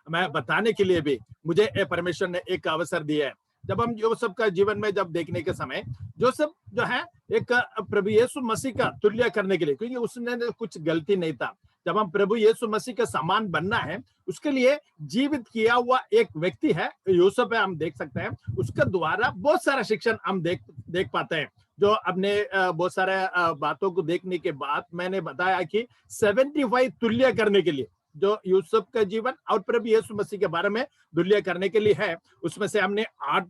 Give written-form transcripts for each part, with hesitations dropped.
मैं बताने के लिए भी मुझे परमेश्वर ने एक अवसर दिया है। जब हम यूसुफ का जीवन में जब देखने के समय, जोसेफ जो है एक प्रभु यीशु मसीह का तुल्य करने के लिए, क्योंकि उसने कुछ गलती नहीं था। जब हम प्रभु यीशु मसीह का समान बनना है, उसके लिए जीवित किया हुआ एक व्यक्ति है, यूसुफ है, हम देख सकते हैं। उसके द्वारा बहुत सारा शिक्षण हम देख पाते हैं। जो अपने बहुत सारे बातों को देखने के बाद मैंने बताया कि 75 तुल्य करने के लिए जो यूसुफ का जीवन और प्रभु यीशु मसीह के बारे में तुल्य करने के लिए है, उसमें से हमने 8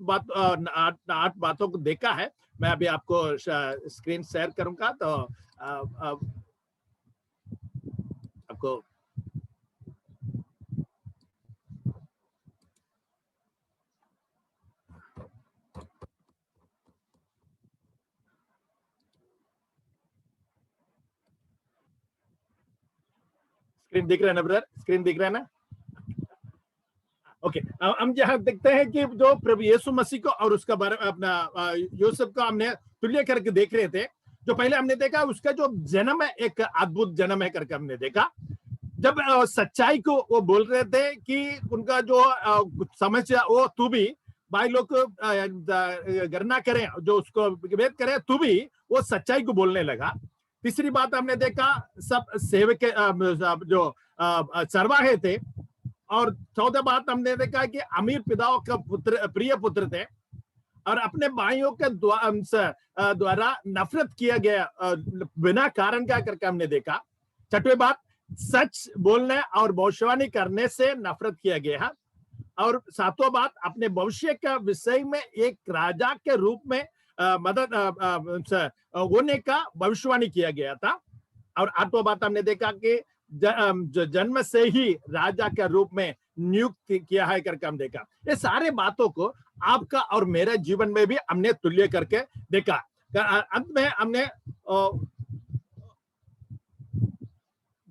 बातों को देखा है। मैं अभी आपको स्क्रीन शेयर करूंगा, तो आपको स्क्रीन दिख रहा है ना ब्रदर? स्क्रीन दिख रहा है ना? ओके, हम जहाँ देखते हैं कि जो प्रभु यीशु मसीह को और उसका बारे में अपना यूसुफ को हमने तुल्य करके देख रहे थे। जो पहले हमने देखा उसका जो जन्म है, एक अद्भुत जन्म है करके हमने देखा। जब सच्चाई को वो बोल रहे थे कि उनका जो समस्या वो तू भी भाई लोग गणना करें, जो उसको वेद करें, तू भी वो सच्चाई को बोलने लगा। तीसरी बात हमने देखा, सब सेवक जो चरवाहे थे। और चौथा बात हमने देखा कि अमीर पिताओं का पुत्र, प्रिय पुत्र थे और अपने भाइयों के द्वारा नफरत किया गया बिना कारण का करके हमने देखा। छठवीं बात, सच बोलने और भविष्यवाणी करने से नफरत किया गया। और सातवां बात, अपने भविष्य का विषय में एक राजा के रूप में मदद होने का भविष्यवाणी किया गया था। और आठवां बात हमने देखा कि जन्म से ही राजा के रूप में नियुक्त किया है करके हम देखा। ये सारे बातों को आपका और मेरे जीवन में भी हमने तुल्य करके देखा। अंत में हमने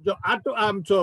जो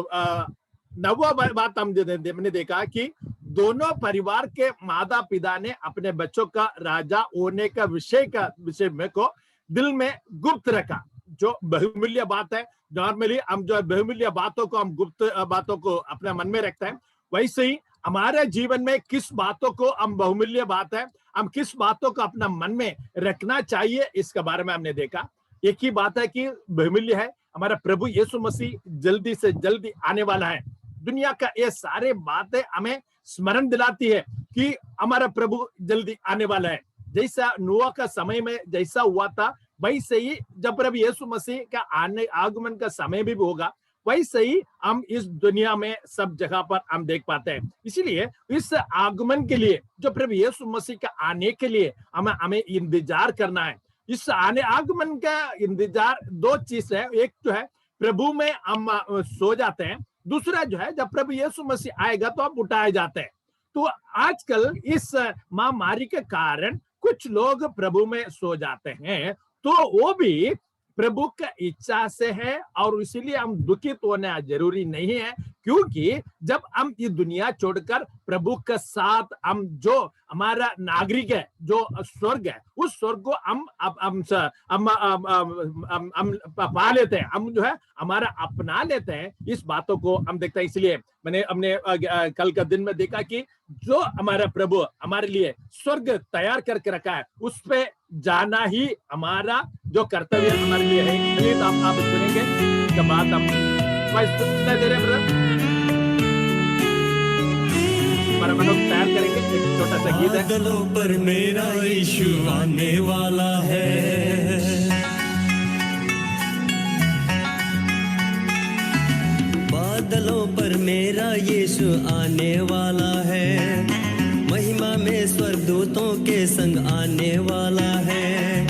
नवा बात हमने देखा कि दोनों परिवार के माता पिता ने अपने बच्चों का राजा होने का विषय में को दिल में गुप्त रखा, जो बहुमूल्य बात है। नॉर्मली हम जो बहुमूल्य बातों को, हम गुप्त बातों को अपने मन में रखते हैं, वैसे ही हमारे जीवन में किस बातों को हम बहुमूल्य बात है, हम किस बातों को अपना मन में रखना चाहिए, इसके बारे में हमने देखा। एक ही बात है कि बहुमूल्य है, हमारा प्रभु यीशु मसीह जल्दी से जल्दी आने वाला है। दुनिया का ये सारे बातें हमें स्मरण दिलाती है कि हमारा प्रभु जल्दी आने वाला है। जैसा नूह का समय में जैसा हुआ था, वैसे ही जब प्रभु यीशु मसीह का आगमन का समय भी होगा, वैसे ही हम इस दुनिया में सब जगह पर हम देख पाते हैं। इसीलिए इस आगमन के लिए, जो प्रभु यीशु मसीह का आने के लिए हमें इंतजार करना है। इस आगमन का इंतजार दो चीज है, एक जो है प्रभु में हम सो जाते हैं, दूसरा जो है जब प्रभु यीशु मसीह आएगा तो हम उठाए जाते हैं। तो आजकल इस महामारी के कारण कुछ लोग प्रभु में सो जाते हैं, तो वो भी प्रभु का इच्छा से है और इसीलिए हम दुखित होना जरूरी नहीं है, क्योंकि जब हम ये दुनिया छोड़कर प्रभु के साथ हम जो हमारा नागरिक है, जो स्वर्ग है, उस स्वर्ग को हम पा लेते हैं, हम जो है हमारा अपना लेते हैं। इस बातों को हम देखते हैं। इसलिए हमने कल का दिन में देखा कि जो हमारा प्रभु हमारे लिए स्वर्ग तैयार करके रखा है, उस पे जाना ही हमारा जो कर्तव्य हमारे लिए है। प्लीज आप सुनेंगे इसके बाद हम दे रहे ब्रदर, हमारा मनोज तैयार करेंगे। एक छोटा सा गीत है। बादलों पर मेरा यीशु आने वाला है, बादलों पर मेरा यीशु आने वाला है, महिमा में स्वर्गदूतों के संग आने वाला है।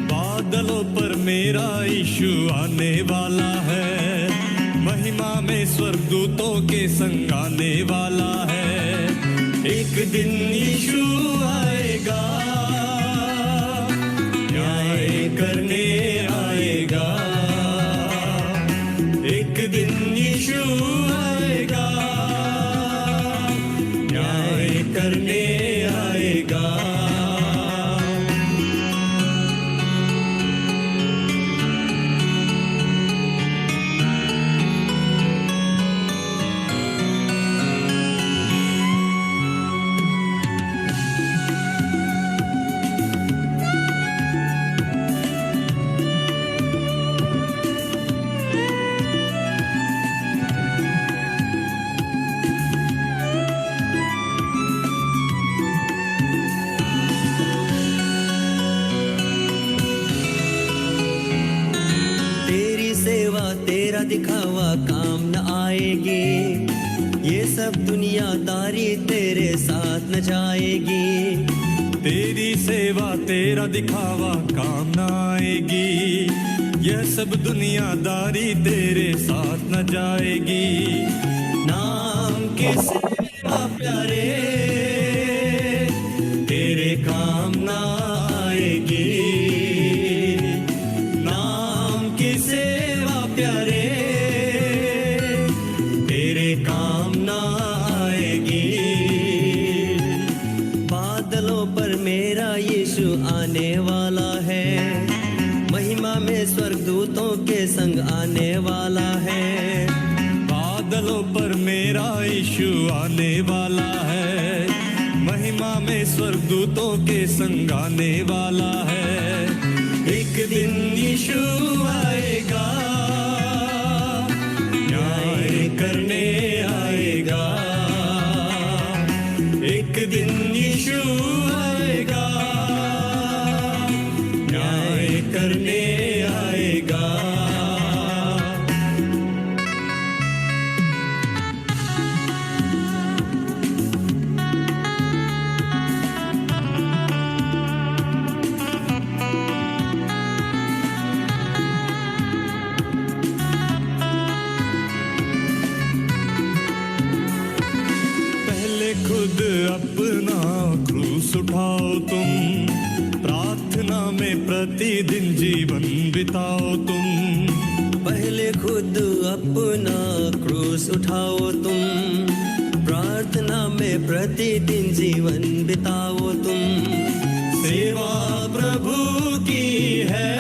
बादलों पर मेरा यीशु आने वाला है, महिमा में स्वर्गदूतों के संग आने वाला है। एक दिन यीशु आएगा, न्याय करने आएगा। एक दिन यीशु आएगा, न्याय करने आएगा। सब दुनियादारी तेरे साथ न जाएगी। तेरी सेवा तेरा दिखावा काम न आएगी, यह सब दुनियादारी तेरे साथ न जाएगी। नाम की सेवा प्यारे तेरे काम न आएगी। नाम की सेवा प्यारे तेरे काम न आएगी। बादलों पर मेरा यीशु आने वाला है, महिमा में स्वर्गदूतों के संग आने वाला है। बादलों पर मेरा यीशु आने वाला है, महिमा में स्वर्गदूतों के संग आने वाला है। एक दिन यीशु आएगा, न्याय करने आएगा। एक दिन यीशु आएगा, न्याय करने आएगा। खुद अपना क्रूस उठाओ तुम, प्रार्थना में प्रतिदिन जीवन बिताओ तुम। पहले खुद अपना क्रूस उठाओ तुम, प्रार्थना में प्रतिदिन जीवन बिताओ तुम। सेवा प्रभु की है,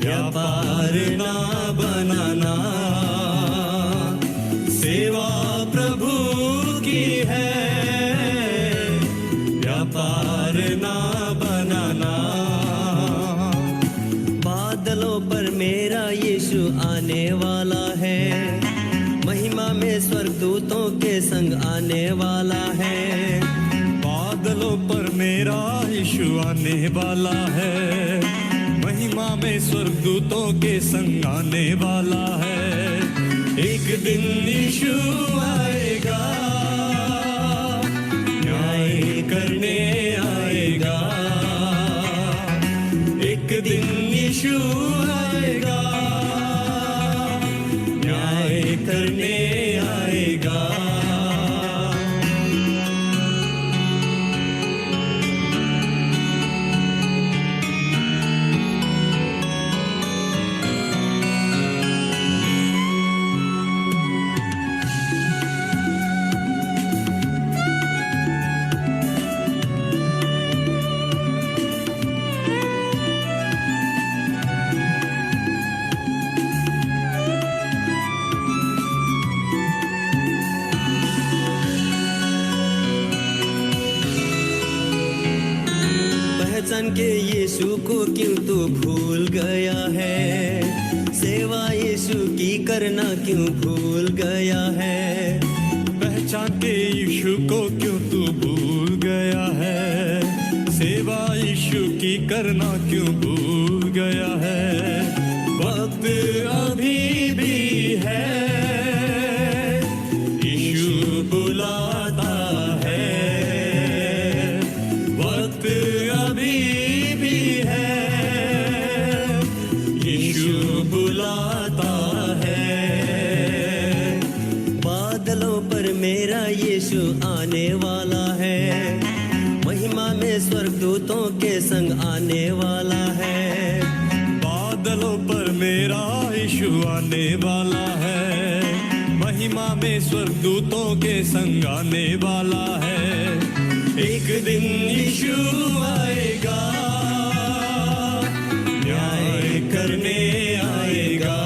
व्यापार ना बनाना। सेवा प्रभु की है, व्यापार ना बनाना। बादलों पर मेरा यीशु आने वाला है, महिमा में स्वर्गदूतों के संग आने वाला है। बादलों पर मेरा यीशु आने वाला है, महिमा में स्वर्गदूतों के संग आने वाला है। एक दिन यीशु आएगा, न्याय करने आएगा। एक दिन यीशु आएगा, न्याय करने आएगा। पहचान के यीशु को क्यों तू भूल गया है? सेवा यीशु की करना क्यों भूल गया है? पहचान के यीशु को क्यों तू भूल गया है? सेवा यीशु की करना क्यों भूल गया है? वक्त अभी भी है, यीशु बुलाता है। वक्त अभी भी है, यीशु बुलाता है। बादलों पर मेरा यीशु आने वाला है, महिमा में स्वर्गदूतों के संग आने वाला है। बादलों पर मेरा यीशु आने वाला है, महिमा में स्वर्गदूतों के संग आने वाला है। एक दिन यीशु आएगा, न्याय करने आएगा।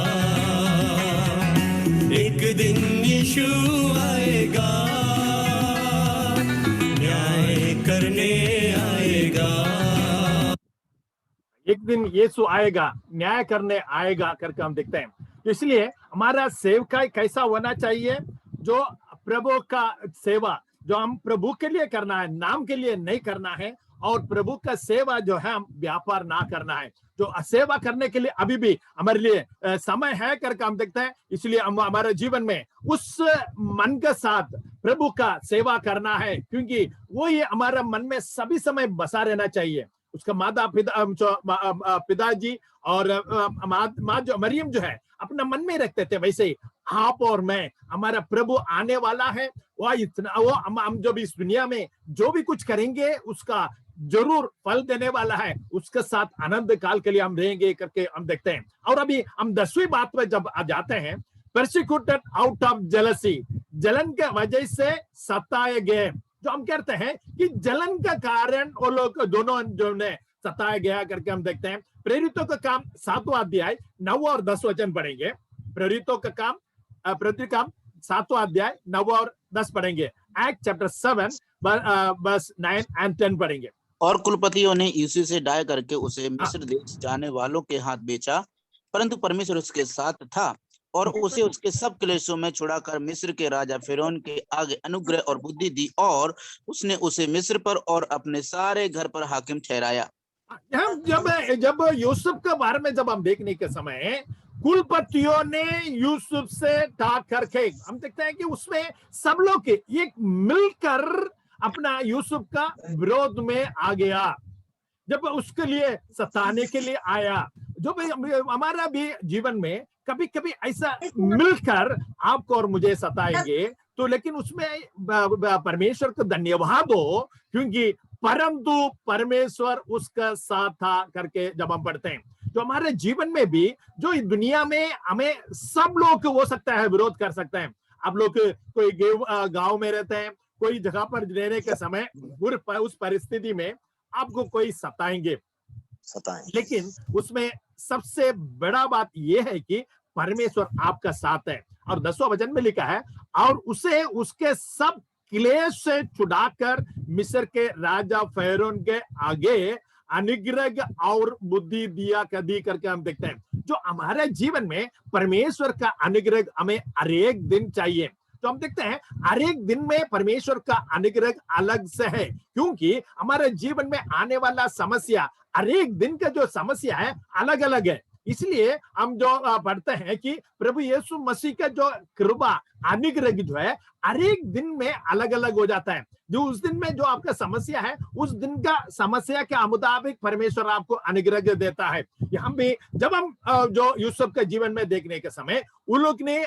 एक दिन यीशु आएगा, न्याय करने आएगा। एक दिन यीशु आएगा, न्याय करने आएगा करके हम देखते हैं। तो इसलिए हमारा सेवकाई कैसा होना चाहिए? जो प्रभु का सेवा जो हम प्रभु के लिए करना है, नाम के लिए नहीं करना है, और प्रभु का सेवा जो है हम व्यापार ना करना है। जो सेवा करने के लिए अभी भी हमारे लिए समय है करके हम देखते हैं। इसलिए हम हमारे जीवन में उस मन के साथ प्रभु का सेवा करना है, क्योंकि वो ये हमारा मन में सभी समय बसा रहना चाहिए। उसका माता पिताजी और माँ जो मरियम जो है अपना मन में रखते थे, वैसे ही आप और मैं, हमारा प्रभु आने वाला है। वो हम जो भी इस दुनिया में जो भी कुछ करेंगे उसका जरूर फल देने वाला है, उसके साथ आनंद काल के लिए हम रहेंगे करके हम देखते हैं। और अभी हम 10वीं बात में जब आ जाते हैं, परसिक्यूटेड आउट ऑफ जेलसी, जलन के वजह से सताए गए। जो हम कहते हैं कि जलन का कारण वो लोग दोनों जो ने सताया गया करके हम देखते हैं। प्रेरितों का काम 7वां अध्याय 9 और 10 वचन पढ़ेंगे। प्रेरितों का काम 7वां अध्याय 9 और 10 पढ़ेंगे। एक्ट चैप्टर 7 बस 9 और 10 पढ़ेंगे। और कुलपतियों ने यीशु से डाय करके उसे मिस्र देश जाने वालों के हाथ बेचा, परंतु परमेश्वर उसके साथ था और उसे उसके सब क्लेशों में छुड़ाकर मिस्र के राजा फिरौन के आगे अनुग्रह और बुद्धि दी, और उसने उसे मिस्र पर और अपने सारे घर पर हाकिम ठहराया। जब यूसुफ के बारे में जब हम देखने के समय, कुलपतियों ने यूसुफ से टाक करके हम देखते हैं कि उसमें सब लोग एक मिलकर अपना यूसुफ का विरोध में आ गया। जब उसके लिए सताने के लिए आया, जो हमारा भी जीवन में कभी कभी ऐसा मिलकर आपको और मुझे सताएंगे, तो लेकिन उसमें परमेश्वर को धन्यवाद हो, क्योंकि परंतु परमेश्वर उसका साथ था करके जब हम पढ़ते हैं। तो हमारे जीवन में भी जो दुनिया में हमें सब लोग हो सकता है विरोध कर सकते हैं। आप लोग कोई गांव में रहते हैं, कोई जगह पर रहने के समय उस परिस्थिति में आपको कोई सताएंगे, लेकिन उसमें सबसे बड़ा बात यह है कि परमेश्वर आपका साथ है। और 10वां वचन में लिखा है, और उसे उसके सब क्लेश से छुड़ाकर मिस्र के राजा फैरोन के आगे अनुग्रह और बुद्धि दिया दी करके हम देखते हैं। जो हमारे जीवन में परमेश्वर का अनुग्रह हमें हर एक दिन चाहिए। तो हम देखते हैं हर एक दिन में परमेश्वर का अनुग्रह अलग से है, क्योंकि हमारे जीवन में आने वाला समस्या, हर एक दिन का जो समस्या है अलग अलग है। इसलिए हम जो पढ़ते हैं कि प्रभु यीशु मसीह का जो कृपा अनुग्रह जो है हर एक दिन में अलग अलग हो जाता है। जो उस दिन में जो आपका समस्या है, उस दिन का समस्या के मुताबिक परमेश्वर आपको अनुग्रह देता है। यहाँ भी जब हम जो यूसुफ के जीवन में देखने के समय, उन लोग ने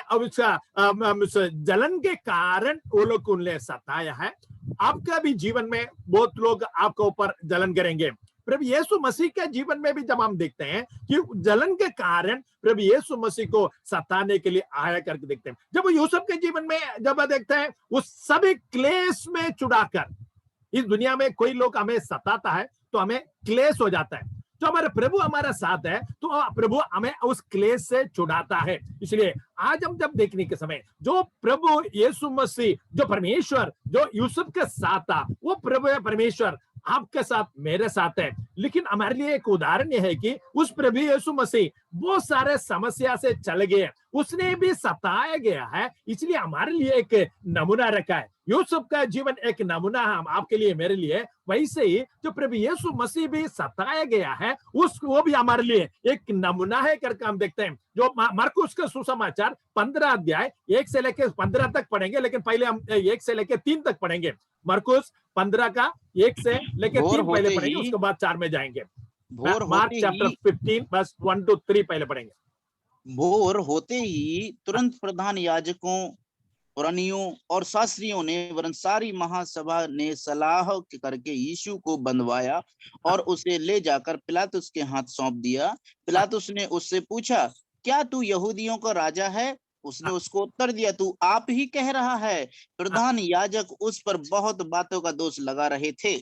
जलन के कारण वो लोग उन्हें सताया है। आपका भी जीवन में बहुत लोग आपके ऊपर जलन करेंगे। प्रभु यीशु मसीह के जीवन में भी जब हम देखते हैं कि जलन के कारण प्रभु यीशु मसीह को सताने के लिए आया करके देखते हैं। जब यूसुफ के जीवन में जब देखते हैं, उस सभी क्लेश में छुड़ाकर, इस दुनिया में कोई लोग हमें सताता है तो हमें क्लेश हो जाता है। जो हमारे प्रभु हमारा साथ है तो प्रभु हमें उस क्लेश से छुड़ाता है। इसलिए आज हम जब देखने के समय, जो प्रभु यीशु मसीह, जो परमेश्वर जो यूसुफ के साथ था, वो प्रभु परमेश्वर आपके साथ मेरे साथ है। लेकिन हमारे लिए एक उदाहरण यह है कि उस प्रभु यीशु मसीह बहुत सारे समस्या से चल गए, उसने भी सताया गया है, इसलिए हमारे लिए एक नमूना रखा है। यूसुफ का जीवन एक नमूना है आपके लिए, मेरे लिए। वैसे ही जो प्रभु यीशु मसीह भी सताया गया है, वो भी हमारे लिए एक नमूना है करके हम देखते हैं। जो मरकुस का सुसमाचार 15 अध्याय 1 से लेकर 15 तक पढ़ेंगे, लेकिन पहले हम 1 से लेकर 3 तक पढ़ेंगे। मरकुस 15 का 1 से लेकर 3 पहले पढ़ेंगे, उसके बाद 4 में जाएंगे। मार्क चैप्टर 15 बस 1 to 3 पहले पढ़ेंगे। भोर होते ही तुरंत प्रधान याजकों, पुरानियों और शास्त्रियों ने वरन सारी महासभा ने सलाह करके यीशु को बंधवाया और उसे ले जाकर पिलातुस के हाथ सौंप दिया। पिलातुस ने उससे पूछा, क्या तू यहूदियों का राजा है? उसने उसको उत्तर दिया, तू आप ही कह रहा है। प्रधान याजक उस पर बहुत बातों का दोष लगा रहे थे।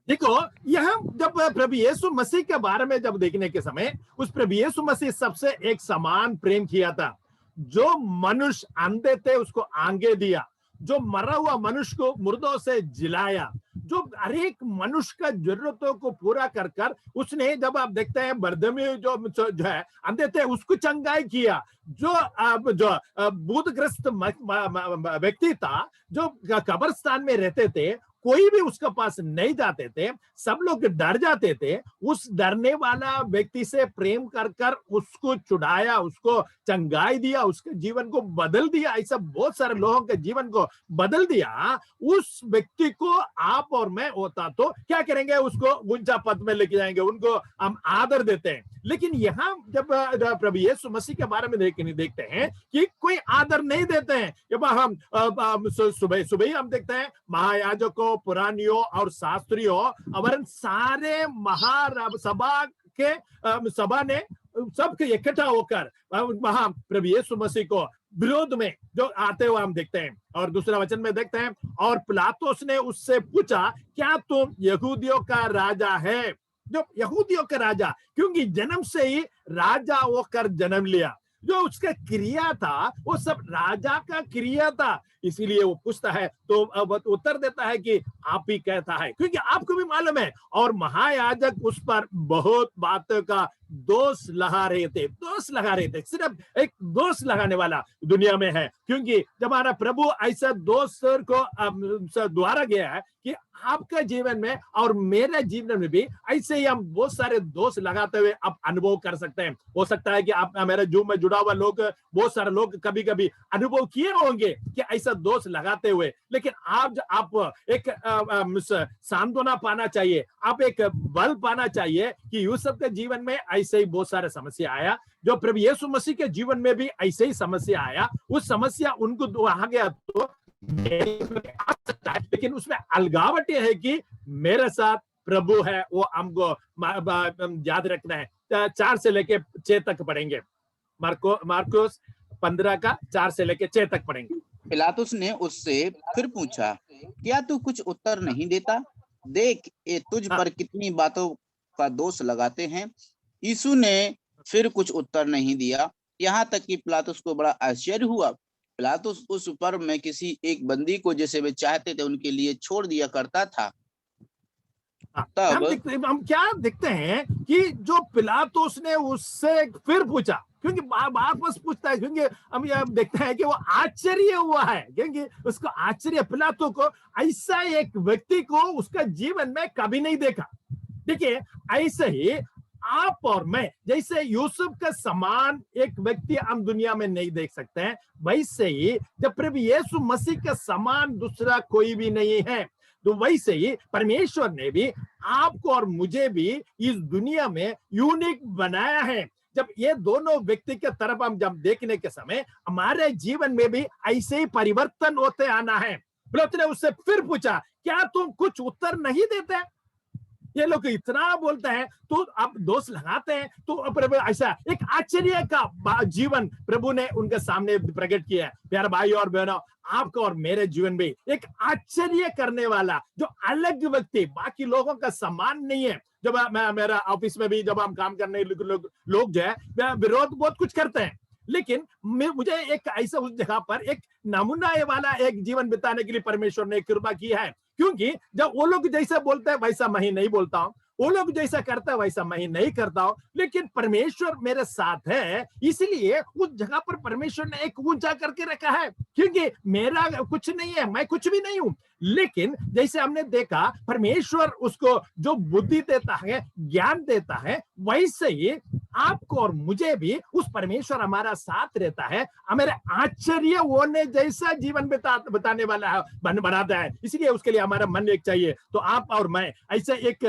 देखो, यह जब प्रभु यीशु मसीह के बारे में जब देखने के समय, उस प्रभु यीशु मसीह सबसे एक समान प्रेम किया था। जो मनुष्य अंधे थे उसको आंगे दिया, जो मरा हुआ मनुष्य को मुर्दों से जिलाया, जो हर एक मनुष्य का जरूरतों को पूरा कर कर उसने, जब आप देखते हैं बर्दमी जो है अंधे थे उसको चंगाई किया, जो भूतग्रस्त व्यक्ति था, जो कब्रिस्तान में रहते थे, कोई भी उसके पास नहीं जाते थे, सब लोग डर जाते थे। उस डरने वाला व्यक्ति से प्रेम कर कर उसको छुड़ाया, उसको चंगाई दिया, उसके जीवन को बदल दिया। ऐसा बहुत सारे लोगों के जीवन को बदल दिया। उस व्यक्ति को आप और मैं होता तो क्या करेंगे? उसको ऊंचा पद में लेके जाएंगे, उनको हम आदर देते हैं। लेकिन यहाँ जब प्रभु यीशु मसीह के बारे में देखते हैं कि कोई आदर नहीं देते हैं। जब हम सुबह सुबह ही हम देखते हैं महायाजकों, पुरानियों और शास्त्रियों और सारे महासभा के सभा ने सबके इकट्ठा होकर वहां प्रभु यीशु मसीह को विरोध में जो आते हुए हम देखते हैं। और दूसरा वचन में देखते हैं, और पिलातुस ने उससे पूछा, क्या तुम यहूदियों का राजा है? जो यहूदियों का राजा, क्योंकि जन्म से ही राजा होकर जन्म लिया। जो उसका क्रिया था वो सब राजा का क्रिया था, इसीलिए वो पूछता है तो अब उत्तर देता है कि आप ही कहता है, क्योंकि आपको भी मालूम है। और महायाजक उस पर बहुत बातों का दोष लगा रहे थे। सिर्फ एक दोष लगाने वाला दुनिया में है, क्योंकि जब हमारा प्रभु ऐसा दोष को द्वारा गया है कि आपका जीवन में और मेरे जीवन में भी ऐसे ही हम बहुत सारे दोष लगाते हुए आप अनुभव कर सकते हैं। हो सकता है कि आप मेरे जूम में जुड़ा हुआ लोग, बहुत सारे लोग कभी कभी अनुभव किए होंगे कि ऐसा दोष लगाते हुए। लेकिन आप एक सांत्वना पाना चाहिए, आप एक बल पाना चाहिए कि यूसुफ के जीवन में ऐसे ही बहुत सारे समस्या आया, जो प्रभु यीशु मसीह के जीवन में भी ऐसे ही समस्या आया। उस समस्या उनको आ गया तो आ सकता है, लेकिन उसमें अलगावट यह है कि मेरे साथ प्रभु है, वो हमको याद रखना है। 4 से लेके 6 तक पढ़ेंगे, मार्कोस 15 का 4 से लेके 6 तक पढ़ेंगे। पिलातुस ने उससे फिर पूछा, क्या तू कुछ उत्तर नहीं देता? देख, ये तुझ पर कितनी बातों का दोष लगाते हैं। यीशु ने फिर कुछ उत्तर नहीं दिया, यहाँ तक कि पिलातुस को बड़ा आश्चर्य हुआ। पिलातुस उस पर में किसी एक बंदी को जैसे वे चाहते थे उनके लिए छोड़ दिया करता था। तब हम क्या देखते हैं कि जो पिलातुस ने उससे फिर पूछा, क्योंकि वापस पूछता है, क्योंकि हम यह देखते हैं कि वो आश्चर्य हुआ है, क्योंकि उसको आश्चर्य, पिलातुस को ऐसा एक व्यक्ति को उसका जीवन में कभी नहीं देखा। देखिए, ऐसे ही आप और मैं, जैसे यूसुफ का समान एक व्यक्ति हम दुनिया में नहीं देख सकते हैं, वैसे ही जब प्रभु यीशु मसीह का समान दूसरा कोई भी नहीं है, तो वैसे ही परमेश्वर ने भी आपको और मुझे भी इस दुनिया में यूनिक बनाया है। जब ये दोनों व्यक्ति के तरफ हम जब देखने के समय हमारे जीवन में भी ऐसे ही परिवर्तन होते आना है। पिलातुस ने उससे फिर पूछा, क्या तुम कुछ उत्तर नहीं देते? ये लोग इतना बोलते हैं तो आप दोष लगाते हैं। तो प्रभु ऐसा एक आश्चर्य का जीवन प्रभु ने उनके सामने प्रकट किया है। प्यारे भाई और बहनों, आपको और मेरे जीवन में एक आश्चर्य करने वाला जो अलग व्यक्ति, बाकी लोगों का समान नहीं है। जब मैं मेरा ऑफिस में भी जब हम काम करने लोग जो है विरोध बहुत कुछ करते हैं, लेकिन मुझे एक ऐसा उस जगह पर एक नमूना वाला एक जीवन बिताने के लिए परमेश्वर ने कृपा की है। क्योंकि जब वो लोग जैसा बोलते हैं वैसा मैं ही नहीं बोलता हूँ, वो लोग जैसा करता है वैसा मैं ही नहीं करता हूँ, लेकिन परमेश्वर मेरे साथ है, इसलिए उस जगह पर परमेश्वर ने एक ऊंचा करके रखा है। क्योंकि मेरा कुछ नहीं है, मैं कुछ भी नहीं हूं, लेकिन जैसे हमने देखा परमेश्वर उसको जो बुद्धि देता है, ज्ञान देता है, वैसे ही आपको और मुझे भी उस परमेश्वर हमारा साथ रहता है, हमारे आश्चर्य होने जैसा जीवन बताने वाला है, बनाता है। इसलिए उसके लिए हमारा मन एक चाहिए। तो आप और मैं ऐसे एक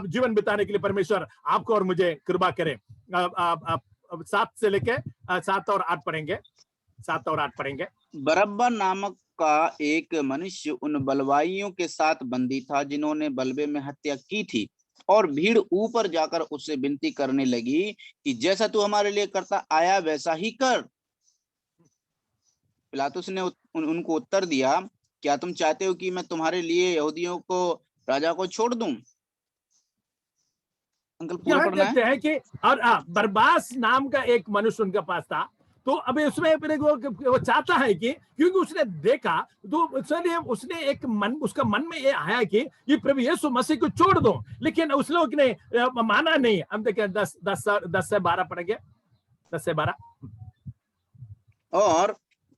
जीवन बिताने के लिए परमेश्वर आपको और मुझे कृपा करे। 7 से लेके 7 और 8 पढ़ेंगे, 7 और 8 पढ़ेंगे। बरअब्बा नामक का एक मनुष्य उन बलवाइयों के साथ बंदी था जिन्होंने बलबे में हत्या की थी, और भीड़ ऊपर जाकर उससे विनती करने लगी कि जैसा तू हमारे लिए करता आया वैसा ही कर। पिलातुस ने उनको उत्तर दिया, क्या तुम चाहते हो कि मैं तुम्हारे लिए यहूदियों को राजा को छोड़ दूं? अंकल पूरा पढ़ना है। देखते हैं कि और बरबास नाम का एक मनुष्य उनके पास था। तो अभी उसमें वो चाहता है कि क्योंकि उसने देखा, तो इसलिए उसने एक उसका मन में ये आया कि ये प्रभु यीशु मसीह को छोड़ दो, लेकिन उस लोग ने माना नहीं। हम देखें 10 से 12 पढ़ेंगे, 10 से 12। और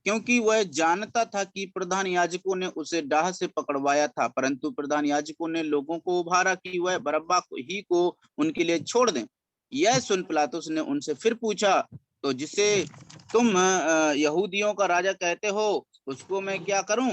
क्योंकि वह जानता था कि प्रधान याजकों ने उसे डाह से पकड़वाया था, परंतु प्रधान याजकों ने लोगों को उभारा कि वह बरअब्बा ही को उनके लिए छोड़ दें। यह सुन पिलातुस ने उनसे फिर पूछा, तो जिसे तुम यहूदियों का राजा कहते हो, उसको मैं क्या करूं?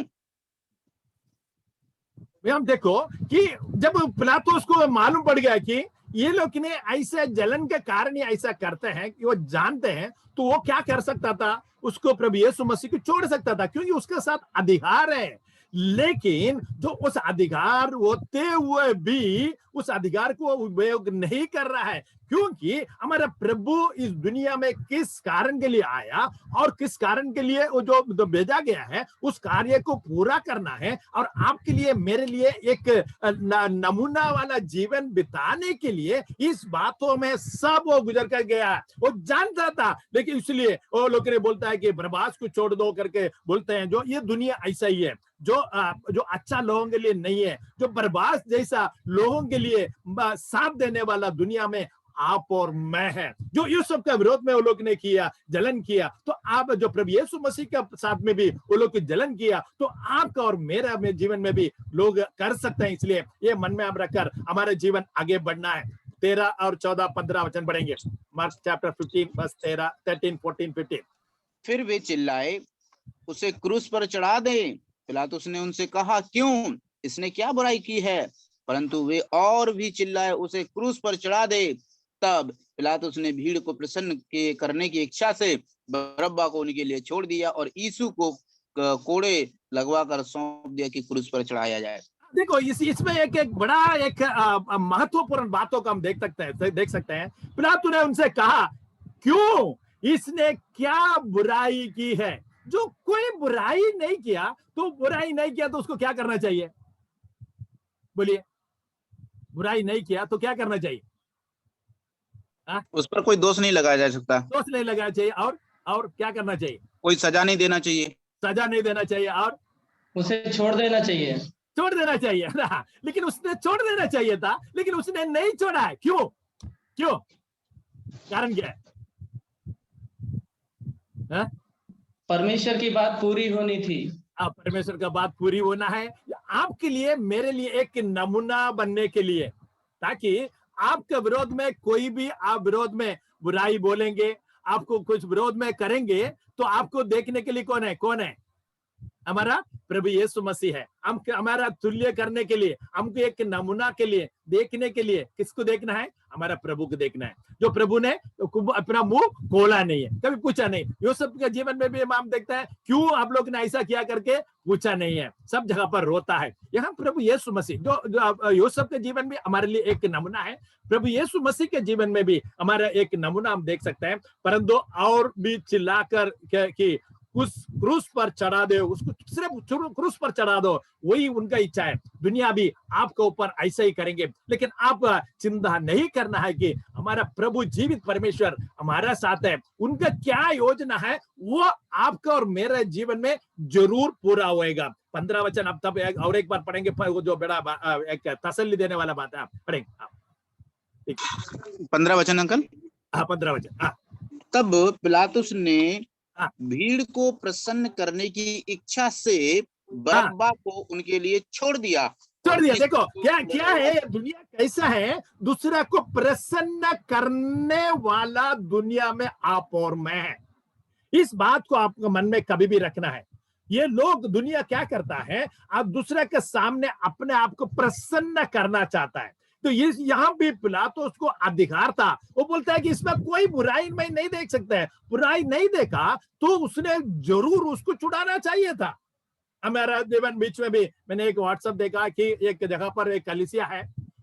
हम देखो कि जब पिलातुस को मालूम पड़ गया कि ये लोग ने ऐसे जलन के कारण ही ऐसा करते हैं, कि वो जानते हैं, तो वो क्या कर सकता था? उसको प्रभु यीशु मसीह को छोड़ सकता था, क्योंकि उसके साथ अधिकार है। लेकिन जो उस अधिकार होते हुए भी उस अधिकार को उपयोग नहीं कर रहा है, क्योंकि हमारा प्रभु इस दुनिया में किस कारण के लिए आया और किस कारण के लिए वो जो भेजा गया है, उस कार्य को पूरा करना है और आपके लिए, मेरे लिए एक नमूना वाला जीवन बिताने के लिए इस बातों में सब वो गुजर कर गया है। वो जानता था, लेकिन इसलिए वो लोग ने बोलता है कि बरअब्बास को छोड़ दो करके बोलते हैं। जो ये दुनिया ऐसा ही है, जो अच्छा लोगों के लिए नहीं है, जो बरअब्बास जैसा लोगों के लिए साथ देने वाला दुनिया में आप और मैं है। जो यूसुफ का विरोध में वो लोग ने किया, जलन किया, तो आप जो प्रभु यीशु मसीह के साथ में भी वो लोग जलन किया, तो आपका और मेरा में जीवन में भी लोग कर सकते हैं। इसलिए ये मन में आप रखकर हमारे जीवन आगे बढ़ना है। 13 और 14 15 वचन पढ़ेंगे। मार्क चैप्टर 15 बस 13 13 14 15। फिर वे चिल्लाए, उसे क्रूस पर चढ़ा दे। पिलातुस ने उनसे कहा, क्यों? इसने क्या बुराई की है? परंतु वे और भी चिल्लाए, उसे क्रूस पर चढ़ा दे। तब पिलातुस ने भीड़ को प्रसन्न करने की इच्छा से बरअब्बा को उनके लिए छोड़ दिया और यीशु को कोड़े लगवाकर सौंप दिया कि क्रूस पर चढ़ाया जाए। देखो इसमें एक बड़ा एक महत्वपूर्ण बातों को हम देख सकते हैं। पिलातुस ने उनसे कहा, क्यों? इसने क्या बुराई की है? जो कोई बुराई नहीं किया, तो उसको क्या करना चाहिए? बोलिए, बुराई नहीं किया तो क्या करना चाहिए? उस पर कोई दोष नहीं लगाया जा सकता। दोष नहीं लगाना चाहिए। और क्या करना चाहिए? कोई सजा नहीं देना चाहिए। सजा नहीं देना चाहिए। और उसे छोड़ देना चाहिए। छोड़ देना चाहिए ना। लेकिन उसने छोड़ देना चाहिए था, लेकिन उसने नहीं छोड़ा है। क्यों? कारण क्या है? परमेश्वर की बात पूरी होनी थी। परमेश्वर का बात पूरी होना है आपके लिए, मेरे लिए एक नमूना बनने के लिए, ताकि आपके विरोध में कोई भी आप विरोध में बुराई बोलेंगे, आपको कुछ विरोध में करेंगे, तो आपको देखने के लिए कौन है? हमारा प्रभु यीशु मसीह है। हम हमारा तुल्य करने के लिए, हमको एक नमूना के लिए, देखने के लिए किसको देखना है? हमारा प्रभु को देखना है, जो प्रभु ने अपना मुंह खोला नहीं है, कभी पूछा नहीं। यूसुफ के जीवन में भी हम देखते हैं, क्यों आप लोग ने ऐसा किया करके पूछा नहीं है, सब जगह पर रोता है। यहाँ प्रभु यीशु मसीह जो यूसुफ के जीवन में हमारे लिए एक नमूना है, प्रभु यीशु मसीह के जीवन में भी हमारा एक नमूना हम देख सकते हैं। परंतु और भी चिल्लाकर कि उस क्रूस पर चढ़ा दो, उसको सिर्फ क्रूस पर चढ़ा दो, वही उनका इच्छा है। दुनिया भी आपके ऊपर ऐसा ही करेंगे, लेकिन आप चिंता नहीं करना है कि हमारा प्रभु जीवित परमेश्वर हमारा साथ है। उनका क्या योजना है वो आपका और मेरे जीवन में जरूर पूरा होएगा। 15 वचन अब तब और एक बार पढ़ेंगे, वो जो बड़ा एक तसल्ली देने वाला बात है, आप पढ़ेंगे। 15 वचन अंकल। 15 वचन। तब पिलातुस ने भीड़ को प्रसन्न करने की इच्छा से बरअब्बा को उनके लिए छोड़ दिया। देखो क्या है, दुनिया कैसा है? दूसरा को प्रसन्न करने वाला दुनिया में आप और मैं है। इस बात को आपको मन में कभी भी रखना है। ये लोग, दुनिया क्या करता है, आप दूसरे के सामने अपने आप को प्रसन्न करना चाहता है। तो ये यहाँ भी पिलातुस को अधिकार था, वो बोलता है कि इसमें कोई बुराई मैं नहीं देख सकता है। बुराई नहीं देखा तो उसने जरूर उसको छुड़ाना चाहिए था। हमारा जीवन बीच में भी मैंने एक व्हाट्सएप देखा कि एक जगह पर एक कलीसिया है,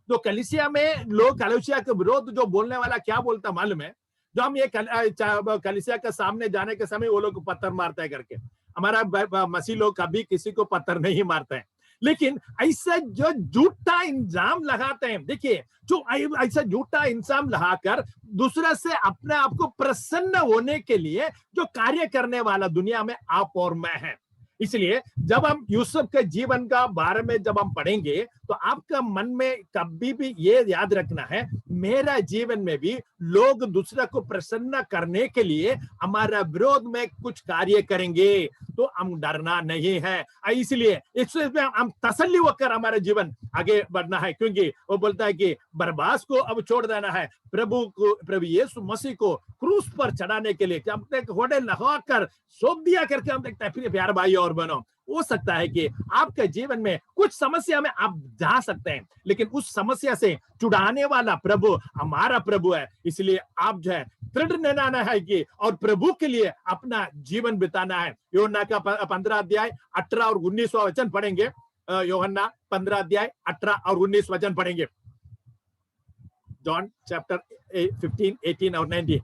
तो कलीसिया में लोग कलीसिया के विरोध जो बोलने वाला क्या बोलता मालूम है? जो हम ये कलीसिया के सामने जाने के समय वो लोग पत्थर मारते हैं करके। हमारा मसीह लोग कभी किसी को पत्थर नहीं मारते हैं, लेकिन ऐसा जो झूठा इंजाम लगाते हैं, देखिए, जो ऐसा झूठा इंजाम लगाकर दूसरे से अपने आप को प्रसन्न होने के लिए जो कार्य करने वाला दुनिया में आप और मैं है। इसलिए जब हम यूसुफ के जीवन का बारे में जब हम पढ़ेंगे तो आपका मन में कभी भी ये याद रखना है, मेरा जीवन में भी लोग दूसरे को प्रसन्न करने के लिए हमारा विरोध में कुछ कार्य करेंगे तो हम डरना नहीं है। इसलिए इसमें हम तसल्ली होकर हमारा जीवन आगे बढ़ना है, क्योंकि वो बोलता है कि बरबास को अब छोड़ देना है, प्रभु यीशु मसीह को क्रूस पर चढ़ाने के लिए हम घोड़े लगाकर सौंप दिया करके हम देखते हैं। फिर प्यार भाई और बहनों, हो सकता है कि आपके जीवन में कुछ समस्या में आप जा सकते हैं, लेकिन उस समस्या से छुड़ाने वाला प्रभु हमारा प्रभु है। इसलिए आप जो है दृढ़ रहना है कि और प्रभु के लिए अपना जीवन बिताना है। यूहन्ना का 15 अध्याय 18 और 19 वचन पढ़ेंगे। यूहन्ना 15 अध्याय 18 और 19 वचन पढ़ेंगे। जॉन चैप्टर 15, 18 और 19।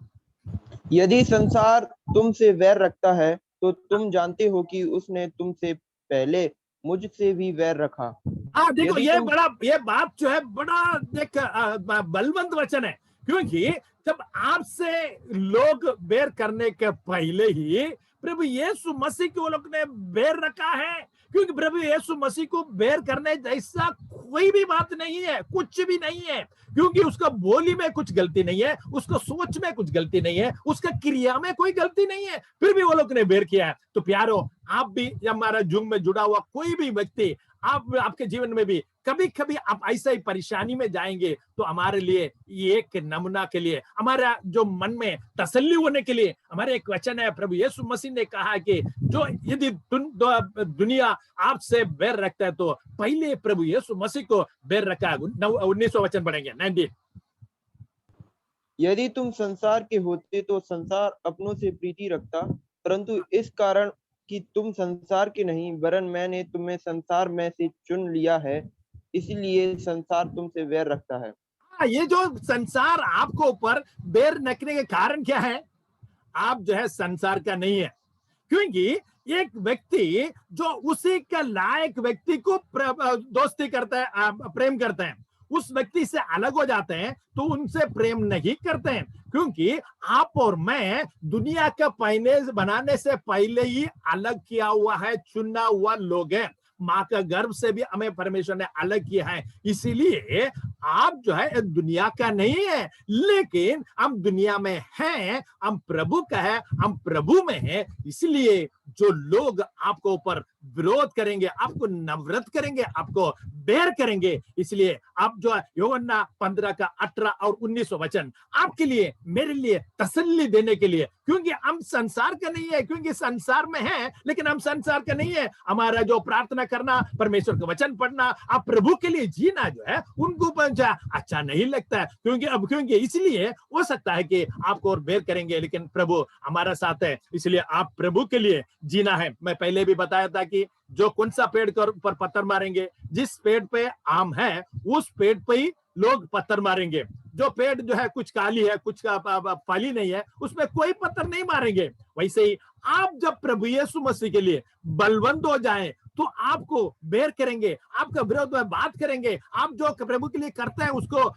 यदि संसार तुमसे वैर रखता है तो तुम जानते हो कि उसने तुमसे पहले मुझसे भी वैर रखा। देखो ये बात जो है बड़ा एक बलवंत वचन है, क्योंकि जब आपसे लोग बैर करने के पहले ही प्रभु यीशु मसीह को लोग ने बैर रखा है, क्योंकि प्रभु यीशु मसीह को बैर करने जैसा कोई भी बात नहीं है, कुछ भी नहीं है, क्योंकि उसका बोली में कुछ गलती नहीं है, उसका सोच में कुछ गलती नहीं है, उसका क्रिया में कोई गलती नहीं है, फिर भी वो लोग ने बैर किया है। तो प्यारो, आप भी हमारा जुग में जुड़ा हुआ कोई भी व्यक्ति, आपके जीवन में भी कभी कभी आप ऐसा ही परेशानी में जाएंगे तो हमारे लिए ये एक नमूना के लिए, हमारा जो मन में तसल्ली होने के लिए हमारे एक वचन है। प्रभु यीशु मसीह ने कहा कि जो यदि दुनिया आपसे बैर रखता है तो पहले प्रभु यीशु मसीह को बैर रखा है। 19वां वचन पढ़ेंगे 19। यदि तुम संसार के होते तो संसार अपनों से प्रीति रखता, परंतु इस कारण कि तुम संसार के नहीं वरन मैंने तुम्हें संसार में से चुन लिया है, इसलिए संसार तुमसे वैर रखता है। ये जो संसार आपको ऊपर बैर रखने के कारण क्या है? आप जो है संसार का नहीं है, क्योंकि एक व्यक्ति जो उसी का लायक व्यक्ति को दोस्ती करता है, प्रेम करते हैं, उस व्यक्ति से अलग हो जाते हैं तो उनसे प्रेम नहीं करते हैं, क्योंकि आप और मैं दुनिया का बनाने से पहले ही अलग किया हुआ है, चुना हुआ लोग हैं। माँ का गर्भ से भी हमें परमेश्वर ने अलग किया है। इसीलिए आप जो है दुनिया का नहीं है, लेकिन हम दुनिया में हैं, हम प्रभु का है, हम प्रभु में हैं। इसलिए जो लोग आपको ऊपर विरोध करेंगे, आपको नफरत करेंगे, आपको बैर करेंगे, इसलिए आप जो है यूहन्ना 15 का 18 और 19 वचन आपके लिए, मेरे लिए तसल्ली देने के लिए, क्योंकि हम संसार का नहीं है, क्योंकि संसार में है लेकिन हम संसार का नहीं है। हमारा जो प्रार्थना करना, परमेश्वर का वचन पढ़ना, आप प्रभु के लिए जीना जो है उनको अच्छा नहीं लगता है, क्योंकि इसलिए हो सकता है कि आपको और बैर करेंगे, लेकिन प्रभु हमारा साथ है, इसलिए आप प्रभु के लिए जीना है। मैं पहले भी बताया था कि जो कौन सा पेड़ पर पत्थर मारेंगे, जिस पेड़ पे आम है उस पेड़ पे ही लोग पत्थर मारेंगे। जो पेड़ जो है कुछ काली है, कुछ फली नहीं है, उसमें कोई पत्थर नहीं मारेंगे। वैसे ही आप जब प्रभु यीशु मसीह के लिए बलवंत हो जाएं तो आपको बैर करेंगे, आपका विरोध में बात करेंगे। आप जो प्रभु के लिए करते हैं उसको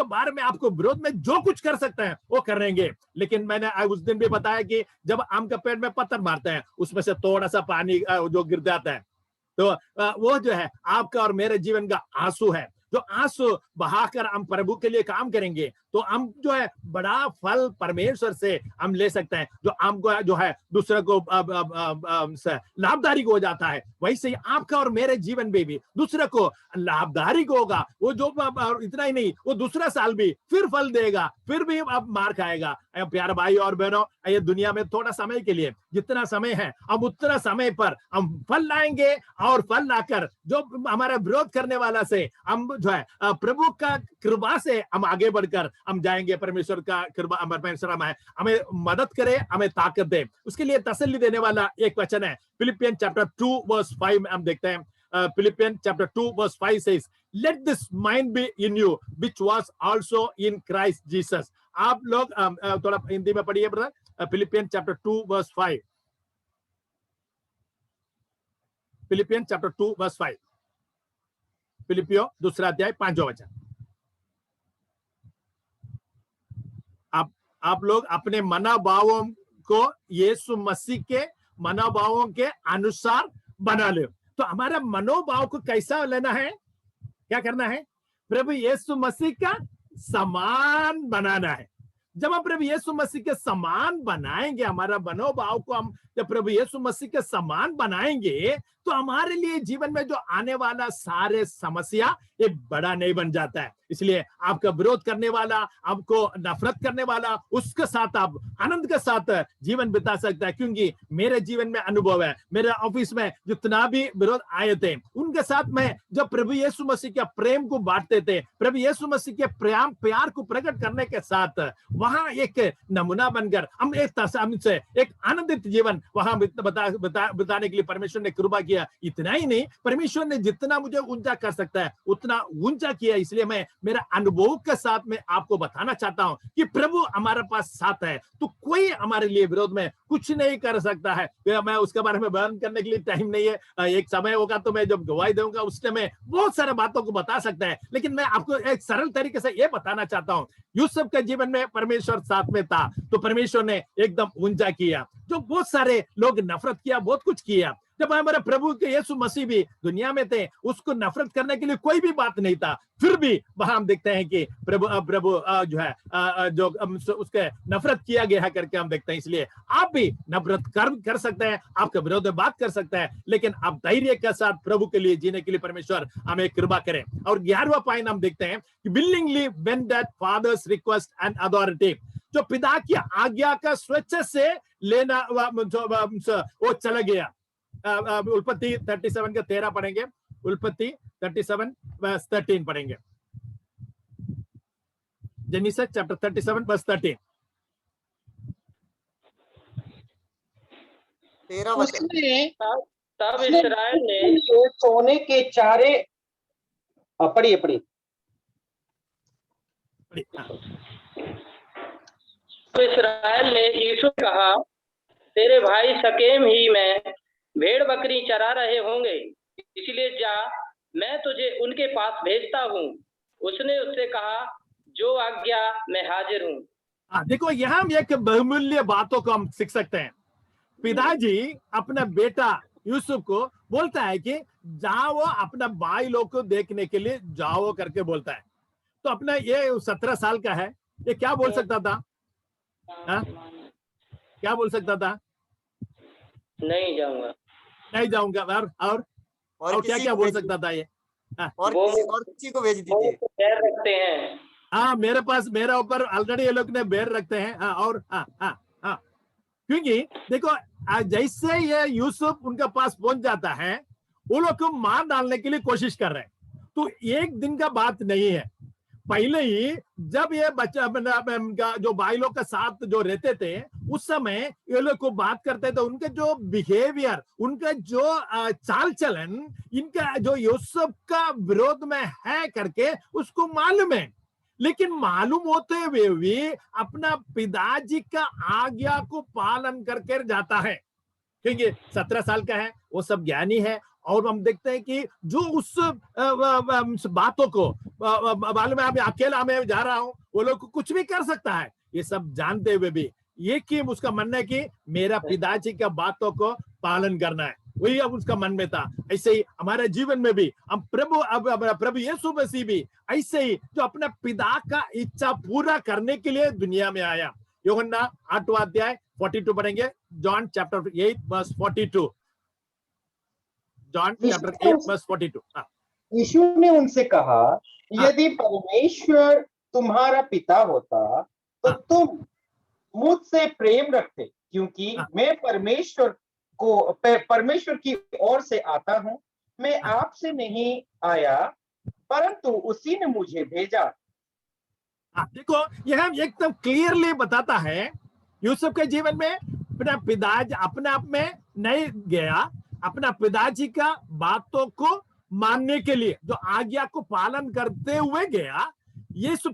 बारे में आपको विरोध में जो कुछ कर सकते हैं वो करेंगे। लेकिन मैंने उस दिन भी बताया कि जब आम का पेड़ में पत्थर मारते हैं उसमें से थोड़ा सा पानी जो गिर जाता है, तो वो जो है आपका और मेरे जीवन का आंसू है। जो आंसू बहाकर हम प्रभु के लिए काम करेंगे तो हम जो है बड़ा फल परमेश्वर से हम ले सकते हैं, जो हमको जो है दूसरे को लाभदायी हो जाता है। वैसे ही आपका और मेरे जीवन में भी दूसरे को लाभदायी होगा। वो जो इतना ही नहीं, वो दूसरा साल भी फिर फल देगा, फिर भी अब मार खाएगा। प्यारे भाई और बहनों, ये दुनिया में थोड़ा समय के लिए, जितना समय है हम उतना समय पर हम फल लाएंगे, और फल लाकर जो हमारा विरोध करने वाला से हम जो है प्रभु का कृपा से हम आगे बढ़कर हम जाएंगे। परमेश्वर का कृपा, परमेश्वर हमें मदद करे, हमें ताकत दे। उसके लिए तसल्ली देने वाला एक वचन है फिलिपियन चैप्टर 2 वर्स 5 में हम देखते हैं। Philippians chapter 2 verse 5 says, let this mind be in you which was also in Christ Jesus। आप लोग थोड़ा हिंदी में पढ़िए brother. Philippians chapter 2 verse 5। Philippians chapter 2 verse 5। फिलिपियो दूसरा अध्याय 5वां वचन। आप लोग अपने मनोभावों को यीशु मसीह के मनोभावों के अनुसार बना ले। तो हमारा मनोभाव को कैसा लेना है, क्या करना है, प्रभु यीशु मसीह का समान बनाना है। जब हम प्रभु यीशु मसीह के समान बनाएंगे, हमारा मनोभाव को हम जब प्रभु यीशु मसीह के समान बनाएंगे, तो हमारे लिए जीवन में जो आने वाला सारे समस्या ये बड़ा नहीं बन जाता है। इसलिए आपका विरोध करने वाला, आपको नफरत करने वाला, उसके साथ आप आनंद के साथ जीवन बिता सकता है। क्योंकि मेरे जीवन में अनुभव है, मेरे ऑफिस में जितना भी विरोध आए थे, उनके साथ में जब प्रभु यीशु मसीह के प्रेम को बांटते थे, प्रभु यीशु मसीह के प्यार को प्रकट करने के साथ वहां एक नमूना बनकर हम एक आनंदित जीवन वहां बिताने के लिए परमेश्वर ने कृपा किया। इतना ही नहीं, परमेश्वर ने जितना मुझे ऊंचा कर सकता है उतना ऊंचा किया। इसलिए मैं मेरा अनुभव के साथ में आपको बताना चाहता हूं कि प्रभु हमारे पास साथ है, तो कोई हमारे लिए विरोध में कुछ नहीं कर सकता है। मैं उसके बारे में बयान करने के लिए टाइम नहीं है, एक समय होगा तो मैं जब गवाही दूंगा उस टाइम में बहुत सारे बातों को बता सकता है। लेकिन मैं आपको एक सरल तरीके से ये बताना चाहता हूं, यूसुफ के जीवन में परमेश्वर साथ में था, तो परमेश्वर ने एकदम ऊंचा किया। जो बहुत सारे लोग नफरत किया, बहुत कुछ किया, जब हमारे प्रभु के यीशु मसीह भी दुनिया में थे, उसको नफरत करने के लिए कोई भी बात नहीं था, फिर भी वहां हम देखते हैं कि प्रभु जो है जो उसके नफरत किया गया है करके हम देखते हैं। इसलिए आप भी नफरत कर सकते हैं, आपके विरोध में बात कर सकते हैं, लेकिन आप धैर्य के साथ प्रभु के लिए जीने के लिए परमेश्वर हमें कृपा करें। और 11वां पॉइंट हम देखते हैं कि willingly bend at father's request and authority, जो पिता की आज्ञा का स्वेच्छा से लेना वो चला गया। उत्पत्ति 37 के 13 पढ़ेंगे, उत्पत्ति 37:13 पढ़ेंगे, जेनेसिस चैप्टर 37:13। उसने तब इस्राएल ने सोने के चारे पढ़िए तो इस्राएल ने यूसुफ कहा, तेरे भाई शकेम ही में भेड़ बकरी चरा रहे होंगे, इसलिए जा, मैं तुझे उनके पास भेजता हूँ। उसने उससे कहा, जो आज्ञा मैं हाजिर हूँ। देखो, यहाँ एक बहुमूल्य बातों को हम सीख सकते हैं। पिताजी अपना बेटा यूसुफ को बोलता है कि जाओ अपना भाई लोग को देखने के लिए जाओ करके बोलता है। तो अपना ये 17 साल का है, ये क्या बोल सकता था? क्या बोल सकता था? नहीं जाऊंगा, नहीं जाऊंगा। और क्या बोल सकता था ये? और किसी को भेज दीजिए। पैर रखते हैं। हाँ, मेरे पास, मेरा ऊपर ऑलरेडी ये लोग ने बैर रखते हैं। और क्योंकि देखो, जैसे ये यूसुफ उनके पास पहुंच जाता है, वो लोग को मार डालने के लिए कोशिश कर रहे हैं। तो एक दिन का बात नहीं है, पहले ही जब ये बच्चा जो भाई लोग के साथ जो रहते थे, उस समय ये लोग को बात करते थे, उनके जो बिहेवियर, उनका जो चाल चलन, इनका जो यूसुफ का विरोध में है करके उसको मालूम है। लेकिन मालूम होते हुए भी अपना पिताजी का आज्ञा को पालन करके जाता है, क्योंकि 17 साल का है, वो सब ज्ञानी है। और हम देखते हैं कि जो उस बातों को मालूम है, मैं अकेला मैं जा रहा हूं, वो लोग कुछ भी कर सकता है, ये सब जानते हुए भी ये कि उसका मन है कि मेरा पिताजी का बातों को पालन करना है, वही अब उसका मन में था। ऐसे ही हमारे जीवन में भी हम प्रभु यीशु मसीह भी ऐसे ही जो अपने पिता का इच्छा पूरा करने के लिए दुनिया में आया। यूहन्ना 8वां अध्याय 42 पढ़ेंगे, John chapter 8 verse 42। John chapter 8 verse 42। Yeshu ने उनसे कहा, यदि परमेश्वर तुम्हारा पिता होता तो तुम मुझसे प्रेम रखते, क्योंकि मैं परमेश्वर की ओर से आता हूं। मैं आपसे नहीं आया, परंतु उसी ने मुझे भेजा। देखो, यह एकदम क्लियरली बताता है, यूसुफ के जीवन में अपना पिताजी अपने आप में नहीं गया, अपना पिताजी का बातों को मानने के लिए, जो आज्ञा को पालन करते हुए गया। यीशु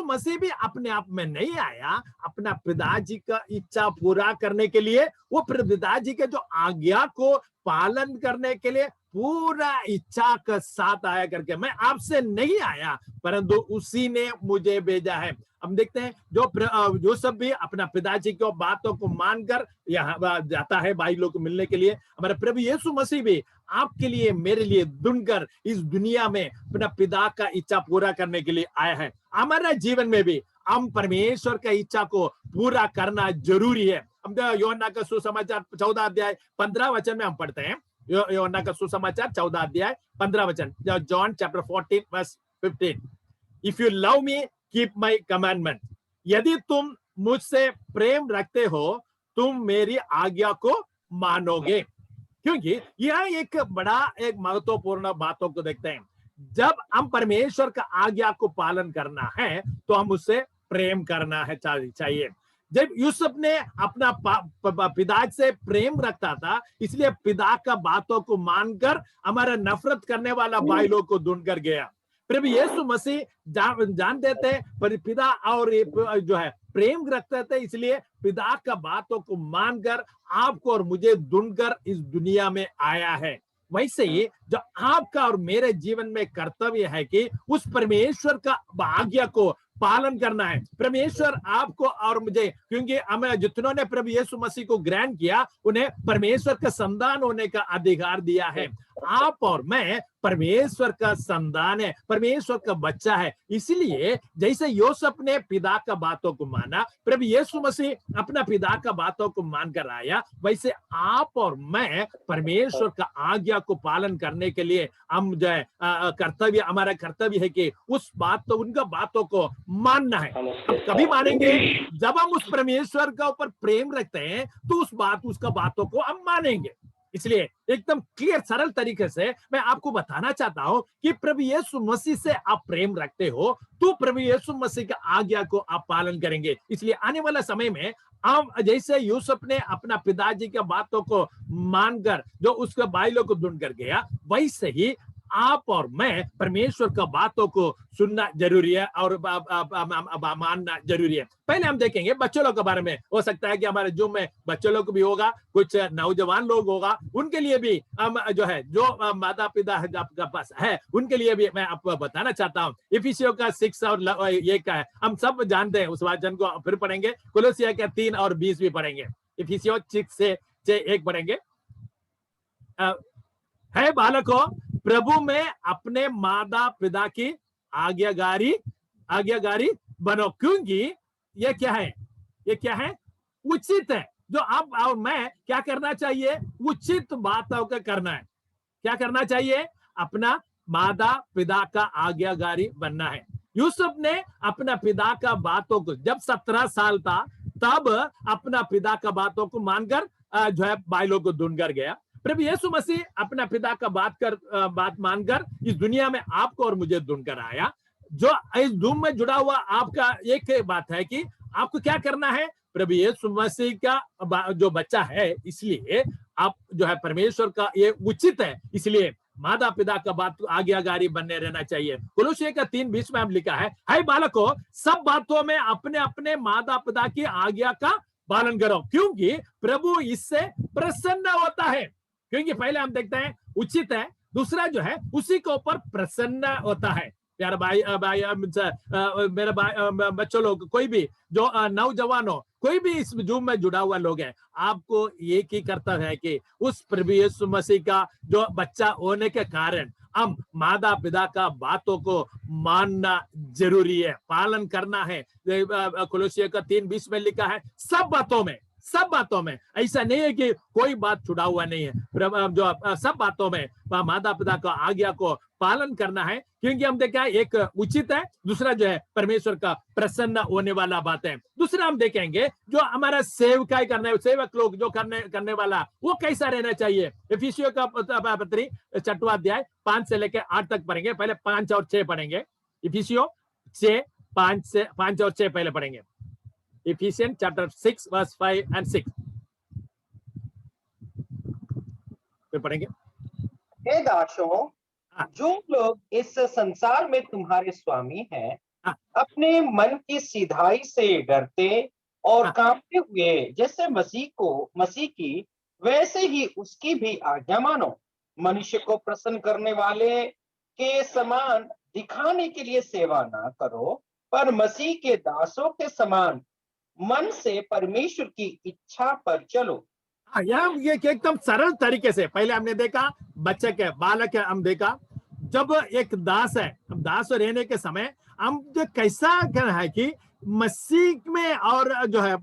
मसीह भी अपने आप में नहीं आया, अपना पिताजी का इच्छा पूरा करने के लिए, वो पिताजी के जो आज्ञा को पालन करने के लिए पूरा इच्छा के साथ आया करके, मैं आपसे नहीं आया परंतु उसी ने मुझे भेजा है। हम देखते हैं जो सब भी अपना पिताजी की बातों को मानकर यहाँ जाता है भाई लोग को मिलने के लिए, हमारे प्रभु यीशु मसीह भी आपके लिए मेरे लिए दुनकर इस दुनिया में अपना पिता का इच्छा पूरा करने के लिए आया है। हमारा जीवन में भी हम परमेश्वर का इच्छा को पूरा करना जरूरी है। हम यूहन्ना का सुसमाचार 14 अध्याय 15 वचन में हम पढ़ते हैं, यूहन्ना का सुसमाचार 14 अध्याय 15 वचन, John chapter 14 verse 15, if you love me keep my commandment, यदि तुम मुझसे प्रेम रखते हो तुम मेरी आज्ञा को मानोगे। क्योंकि यह एक महत्वपूर्ण बातों को देखते हैं, जब हम परमेश्वर का आज्ञा को पालन करना है तो हम उससे प्रेम करना है चाहिए। जब यूसुफ ने अपना पिता से प्रेम रखता था, इसलिए पिता का बातों को मानकर हमारा नफरत करने वाला भाई लोग को ढूंढकर गया। प्रभु यीशु मसीह जानते थे पर पिता और जो है प्रेम रखते थे, इसलिए पिता का बातों को मानकर आपको और मुझे ढूंढकर इस दुनिया में आया है। वैसे ही जो आपका और मेरे जीवन में कर्तव्य है कि उस परमेश्वर का आज्ञा को पालन करना है। परमेश्वर आपको और मुझे, क्योंकि हमें जितनों ने प्रभु यीशु मसीह को ग्रहण किया उन्हें परमेश्वर का संतान होने का अधिकार दिया है। आप और मैं परमेश्वर का संतान है, परमेश्वर का बच्चा है। इसलिए जैसे यूसुफ ने पिता का बातों को माना, प्रभु यीशु मसीह अपना पिता का बातों को मानकर आया, वैसे आप और मैं परमेश्वर का आज्ञा को पालन करने के लिए हम जो है हमारा कर्तव्य है कि उनका बातों को मानना है। कभी मानेंगे जब हम उस परमेश्वर का ऊपर प्रेम रखते हैं तो उसका बातों को हम मानेंगे। इसलिए एकदम क्लियर सरल तरीके से मैं आपको बताना चाहता हूं कि प्रभु यीशु मसीह से आप प्रेम रखते हो तो प्रभु यीशु मसीह का आज्ञा को आप पालन करेंगे। इसलिए आने वाला समय में हम जैसे यूसुफ ने अपना पिताजी के बातों को मानकर जो उसके भाई लोग को ढूंढ कर गया, वैसे ही आप और मैं परमेश्वर का बातों को सुनना जरूरी है और मानना जरूरी है। पहले हम देखेंगे बच्चों लोग के बारे में। हो सकता है कि हमारे जूम में बच्चों लोग भी होगा, कुछ नौजवान लोग होगा, उनके लिए भी हम जो है जो माता पिता आपके पास है उनके लिए भी मैं आपको बताना चाहता हूँ। इफिसियों का 6 और 1 का है, हम सब जानते हैं, उस वचन को फिर पढ़ेंगे। कुलोसिया का 3 और 20 भी पढ़ेंगे। इफिसियों 6 से 1 पढ़ेंगे। है बालकों, प्रभु में अपने माता पिता की आज्ञाकारी बनो, क्योंकि ये क्या है उचित है। जो आप और मैं क्या करना चाहिए, उचित बातों का करना है। क्या करना चाहिए, अपना माता पिता का आज्ञाकारी बनना है। यूसुफ ने अपना पिता का बातों को जब 17 साल था तब अपना पिता का बातों को मानकर जो है भाई लोग को ढूंढकर गया। प्रभु यीशु मसीह अपना पिता का बात मानकर इस दुनिया में आपको और मुझे ढूंढकर आया। जो इस धूम में जुड़ा हुआ आपका एक बात है कि आपको क्या करना है, प्रभु यीशु मसीह का जो बच्चा है, इसलिए आप जो है परमेश्वर का ये उचित है, इसलिए माता पिता का बात आज्ञाकारी बनने रहना चाहिए। कुलोसियों का 3:20 में हम लिखा है बालकों, सब बातों में अपने अपने माता पिता की आज्ञा का पालन करो, क्योंकि प्रभु इससे प्रसन्न होता है। क्योंकि पहले हम देखते हैं उचित है, दूसरा जो है उसी के ऊपर प्रसन्न होता है। प्यारे भाई मेरे भाई बच्चों लोग, कोई भी जो नौजवान हो, कोई भी इस जूम में जुड़ा हुआ लोग है, आपको एक ही कर्तव्य है कि उस प्रभु यीशु मसीह का जो बच्चा होने के कारण हम माता पिता का बातों को मानना जरूरी है, पालन करना है। कुलोसियों का 3:20 में लिखा है सब बातों में। ऐसा नहीं है कि कोई बात छुड़ा हुआ नहीं है, जो सब बातों में माता पिता का आज्ञा को पालन करना है, क्योंकि हम देखा एक उचित है, दूसरा जो है परमेश्वर का प्रसन्न होने वाला बात है। दूसरा हम देखेंगे जो हमारा सेवक लोग जो करने वाला वो कैसा रहना चाहिए। इफिसियों का पत्री 6वां अध्याय 5 से लेकर 8 तक पढ़ेंगे। पहले 5 और 6 पढ़ेंगे। इफिसियों 5 और 6 पहले पढ़ेंगे। Ephesians chapter 6 verse 5 and 6 फिर पढ़ेंगे। हे दासों, जो लोग इस संसार में तुम्हारे स्वामी हैं, अपने मन की सीधाई से डरते और कांपते हुए जैसे मसीह की वैसे ही उसकी भी आज्ञा मानो। मनुष्य को प्रसन्न करने वाले के समान दिखाने के लिए सेवा ना करो, पर मसीह के दासों के समान मन से परमेश्वर की इच्छा पर चलो। हाँ, ये एकदम सरल तरीके से पहले हमने देखा, बच्चे के बालक है, हम देखा जब एक दास है, दास रहने के समय हम जो कैसा करना है कि मसीह में और जो है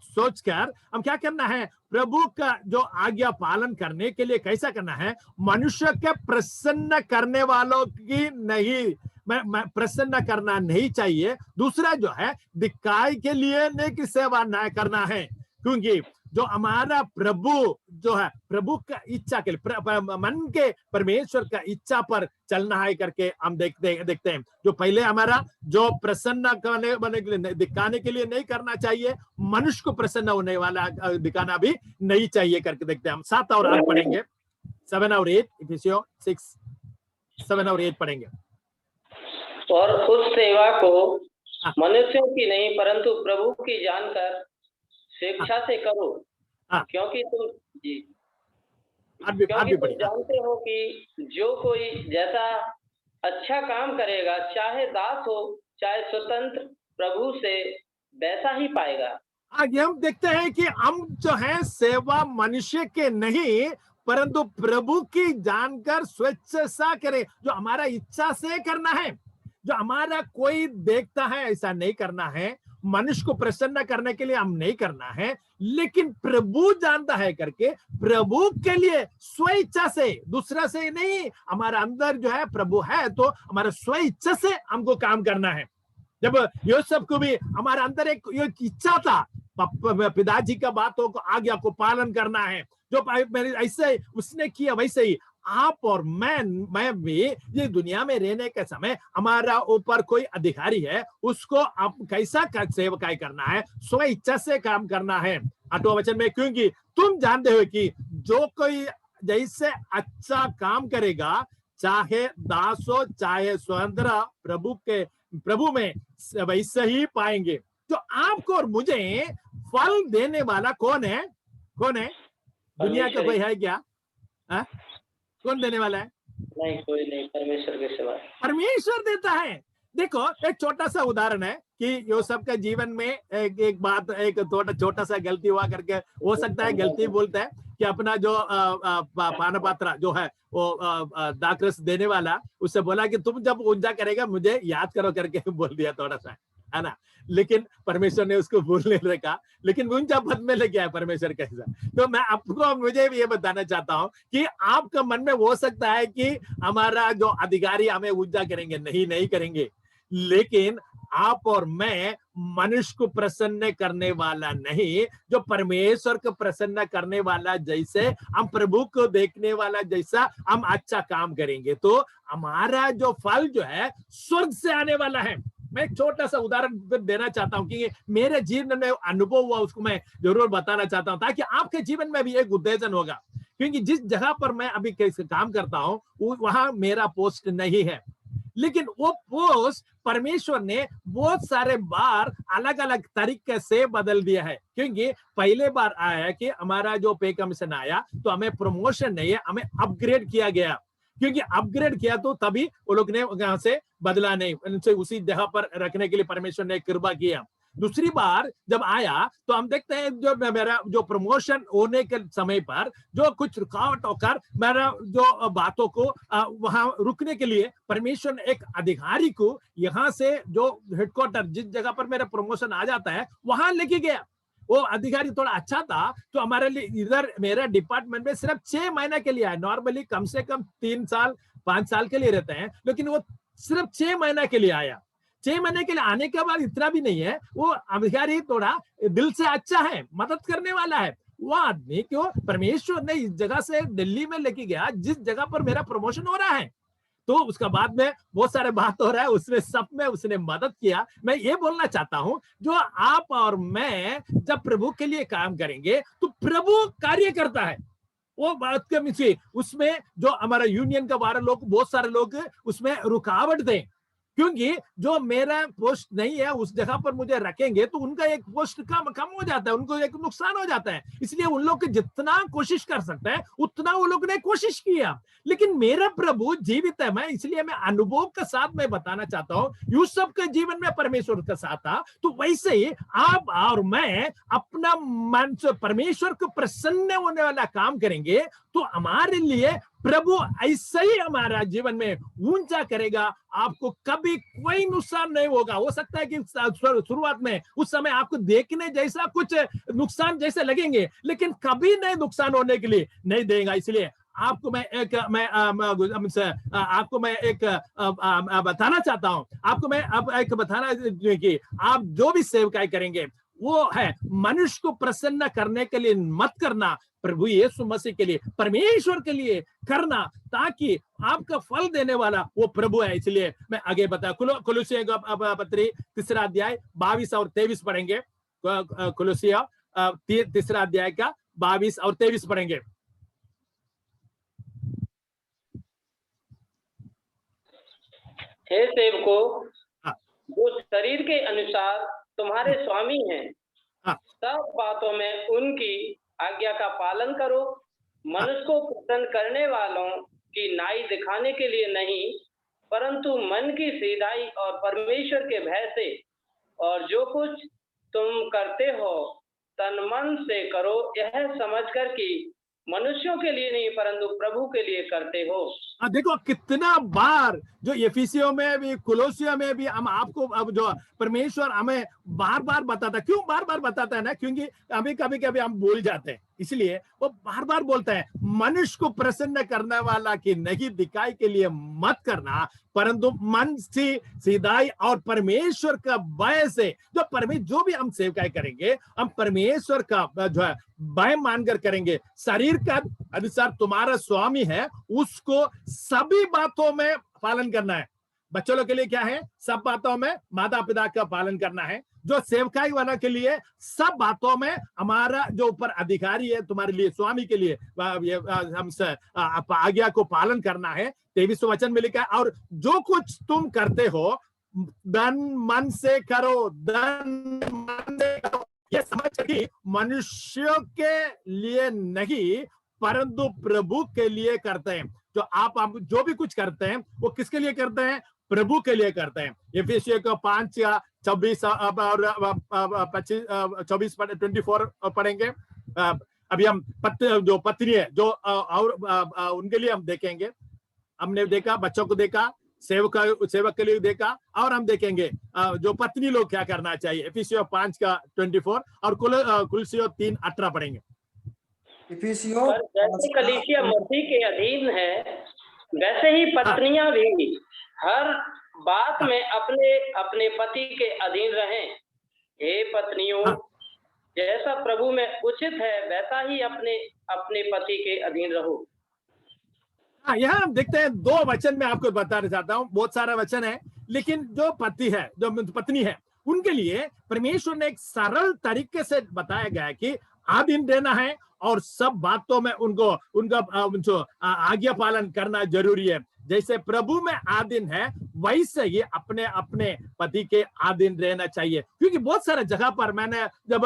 सोचकर हम क्या करना है, प्रभु का जो आज्ञा पालन करने के लिए कैसा करना है, मनुष्य के प्रसन्न करने वालों की नहीं, प्रसन्न करना नहीं चाहिए। दूसरा जो है दिखाई के लिए नहीं की सेवा न करना है, क्योंकि जो हमारा प्रभु जो है, प्रभु का इच्छा के लिए, मन के परमेश्वर का इच्छा पर चलना है करके हम देखते हैं। जो पहले हमारा जो प्रसन्न करने के लिए दिखाने के लिए नहीं करना चाहिए, मनुष्य को प्रसन्न होने वाला दिखाना भी नहीं चाहिए करके देखते हैं हम। 7 और 8 पढ़ेंगे, 7 और 8, इफिसियों 6, 7 और 8 पढ़ेंगे। और उस सेवा को मनुष्यों की नहीं परंतु प्रभु की जानकर स्वेच्छा से करो, क्योंकि तुम जानते हो कि जो कोई जैसा अच्छा काम करेगा, चाहे दास हो चाहे स्वतंत्र, प्रभु से वैसा ही पाएगा। आगे हम देखते हैं कि हम जो है सेवा मनुष्य के नहीं परंतु प्रभु की जानकर स्वेच्छा करें, जो हमारा इच्छा से करना है, जो हमारा कोई देखता है ऐसा नहीं करना है, मनुष्य को प्रसन्न करने के लिए हम नहीं करना है, लेकिन प्रभु जानता है करके प्रभु के लिए स्व इच्छा से, दूसरा से नहीं, हमारा अंदर जो है प्रभु है तो हमारा स्व इच्छा से हमको काम करना है। जब यूसुफ को भी हमारा अंदर एक इच्छा था, पिताजी का बातों को आज्ञा को पालन करना है, जो ऐसे उसने किया वैसे ही आप और मैं भी ये दुनिया में रहने के समय हमारा ऊपर कोई अधिकारी है, उसको आप कैसा सेवकाई करना है, स्व इच्छा से काम करना है। 8वां वचन में, क्योंकि तुम जानते हो कि जो कोई जैसे अच्छा काम करेगा, चाहे दास हो चाहे स्वतंत्र, प्रभु में वैसे ही पाएंगे। तो आपको और मुझे फल देने वाला कौन है? दुनिया का कोई है क्या? कौन देने वाला है? नहीं, कोई नहीं, परमेश्वर के सिवा परमेश्वर देता है। देखो, एक छोटा सा उदाहरण है कि यूसुफ के जीवन में एक छोटा सा गलती हुआ करके, हो सकता है गलती बोलता है कि अपना जो पानपात्र जो है वो दाखरस देने वाला, उससे बोला कि तुम जब ऊंचा करेगा मुझे याद करो करके बोल दिया थोड़ा सा, है ना। लेकिन परमेश्वर ने उसको भूलने रखा, लेकिन ऊंचा पद में लेके आया परमेश्वर कैसा। तो मैं आपको मुझे भी ये बताना चाहता हूं कि आपका मन में हो सकता है कि हमारा जो अधिकारी हमें ऊंचा करेंगे, नहीं करेंगे, लेकिन आप और मैं मनुष्य को प्रसन्न करने वाला नहीं, जो परमेश्वर को प्रसन्न करने वाला, जैसे हम प्रभु को देखने वाला जैसा हम अच्छा काम करेंगे तो हमारा जो फल जो है स्वर्ग से आने वाला है। मैं एक छोटा सा उदाहरण देना चाहता हूं कि मेरे जीवन में अनुभव हुआ, उसको मैं जरूर बताना चाहता हूं ताकि आपके जीवन में भी एक उद्देशन होगा। क्योंकि जिस जगह पर मैं अभी काम करता हूं वहां मेरा पोस्ट नहीं है, लेकिन वो पोस्ट परमेश्वर ने बहुत सारे बार अलग अलग तरीके से बदल दिया है। क्योंकि पहले बार आया है कि हमारा जो पे कमीशन आया तो हमें प्रमोशन नहीं है, हमें अपग्रेड किया गया। क्योंकि अपग्रेड किया तो तभी वो लोग ने वहां से बदला नहीं, उनसे उसी जगह पर रखने के लिए परमेश्वर ने कृपा किया। दूसरी बार जब आया तो हम देखते हैं जो मेरा जो प्रमोशन होने के समय पर जो कुछ रुकावट होकर मेरा जो बातों को वहां रुकने के लिए परमेश्वर ने एक अधिकारी को यहाँ से जो हेडक्वार्टर जिस जगह पर मेरा प्रमोशन आ जाता है वहां लेके गया। वो अधिकारी थोड़ा अच्छा था तो हमारे लिए इधर मेरा डिपार्टमेंट में सिर्फ 6 महीने के लिए आया। नॉर्मली कम से कम 3 साल 5 साल के लिए रहते हैं, लेकिन वो सिर्फ 6 महीने के लिए आया। 6 महीने के लिए आने के बाद इतना भी नहीं है, वो अधिकारी थोड़ा दिल से अच्छा है, मदद करने वाला है। वो आदमी क्यों परमेश्वर ने इस जगह से दिल्ली में लेके गया जिस जगह पर मेरा प्रमोशन हो रहा है। तो उसका बाद में बहुत सारे बात हो रहा है, उसमें सब में उसने मदद किया। मैं ये बोलना चाहता हूं, जो आप और मैं जब प्रभु के लिए काम करेंगे तो प्रभु कार्य करता है। वो बात के उसमें जो हमारा यूनियन का बारे लोग, बहुत सारे लोग उसमें रुकावट दें, क्योंकि जो मेरा पोस्ट नहीं है उस जगह पर मुझे रखेंगे तो उनका एक पोस्ट कम हो जाता है, उनको एक नुकसान हो जाता है। इसलिए उन लोग जितना कोशिश कर सकते हैं उतना वो लोग ने कोशिश किया, लेकिन मेरा प्रभु जीवित है। मैं इसलिए मैं अनुभव के साथ मैं बताना चाहता हूँ, यूसुफ के जीवन में परमेश्वर के साथ था, तो वैसे ही आप और मैं अपना मन से परमेश्वर को प्रसन्न होने वाला काम करेंगे तो हमारे लिए प्रभु ऐसे ही हमारा जीवन में ऊंचा करेगा। आपको कभी कोई नुकसान नहीं होगा। हो सकता है कि शुरुआत में उस समय आपको देखने जैसा कुछ नुकसान जैसे लगेंगे, लेकिन कभी नहीं नुकसान होने के लिए नहीं देगा। इसलिए आपको मैं एक बताना चाहता हूं, आपको मैं अब एक बताना कि आप जो भी सेवकाई करेंगे वो है मनुष्य को प्रसन्न करने के लिए मत करना, प्रभु यीशु मसीह के लिए, परमेश्वर के लिए करना, ताकि आपका फल देने वाला वो प्रभु है। इसलिए मैं आगे बता कुलुसियों का पत्री 3 अध्याय 22 और 23 पढ़ेंगे। कुलुसियों 3 अध्याय का 22 और 23 पढ़ेंगे। हे सेवको, जो शरीर के अनुसार तुम्हारे स्वामी हैं, सब बातों में उनकी आज्ञा का पालन करो, मनुष्य को प्रसन्न करने वालों की नाई दिखाने के लिए नहीं, परंतु मन की सीधाई और परमेश्वर के भय से। और जो कुछ तुम करते हो तन मन से करो, यह समझकर कि मनुष्यों के लिए नहीं परंतु प्रभु के लिए करते हो। देखो कितना बार जो एफिसियों में भी कुलोसियों में भी हम आपको अब जो परमेश्वर हमें बार बार बताता, क्यों बार बार बताता है ना, क्योंकि अभी कभी कभी हम भूल जाते हैं, इसलिए वो बार बार बोलता है मनुष्य को प्रसन्न करने वाला की नहीं दिखाई के लिए मत करना, परंतु मन से सीधाई और परमेश्वर का भय से। जो भी हम सेवकाई करेंगे हम परमेश्वर का जो है भय मानकर करेंगे। शरीर का अनुसार तुम्हारा स्वामी है, उसको सभी बातों में पालन करना है। बच्चों लोग के लिए क्या है? सब बातों में माता पिता का पालन करना है। जो सेवकाई वाला के लिए सब बातों में हमारा जो ऊपर अधिकारी है, तुम्हारे लिए स्वामी के लिए हम आज्ञा को पालन करना है। 23 वचन में लिखा है, और जो कुछ तुम करते हो धन मन से करो, धन मन से करो, ये समझ कि मनुष्यों के लिए नहीं परंतु प्रभु के लिए करते हैं। जो आप जो भी कुछ करते हैं वो किसके लिए करते हैं? प्रभु के लिए करते हैं। एफिसियों को 5 या 24 और 24 24 पढ़ेंगे। अभी हम जो पत्नी है जो और उनके लिए हम देखेंगे। हमने देखा, बच्चों को देखा, सेवक के लिए देखा, और हम देखेंगे जो पत्नी लोग क्या करना चाहिए। एफिसियों 5 का 24 और कुलसियों 3:18 पढ़ेंगे। जैसे कलीसिया मसीह के अधीन है, वैसे ही पत्नियां भी हर बात में अपने अपने पति के अधीन रहें। हे पत्नियों, जैसा प्रभु में उचित है वैसा ही अपने अपने पति के अधीन रहो। यहाँ हम देखते हैं 2 वचन में आपको बताना चाहता हूँ। बहुत सारा वचन है, लेकिन जो पति है, जो पत्नी है, उनके लिए परमेश्वर ने एक सरल तरीके से बताया गया है कि आधीन रहना है और सब बातों में उनका आज्ञा पालन करना जरूरी है। जैसे प्रभु में आधीन है वैसे ही अपने अपने पति के आधीन रहना चाहिए। क्योंकि बहुत सारे जगह पर मैंने जब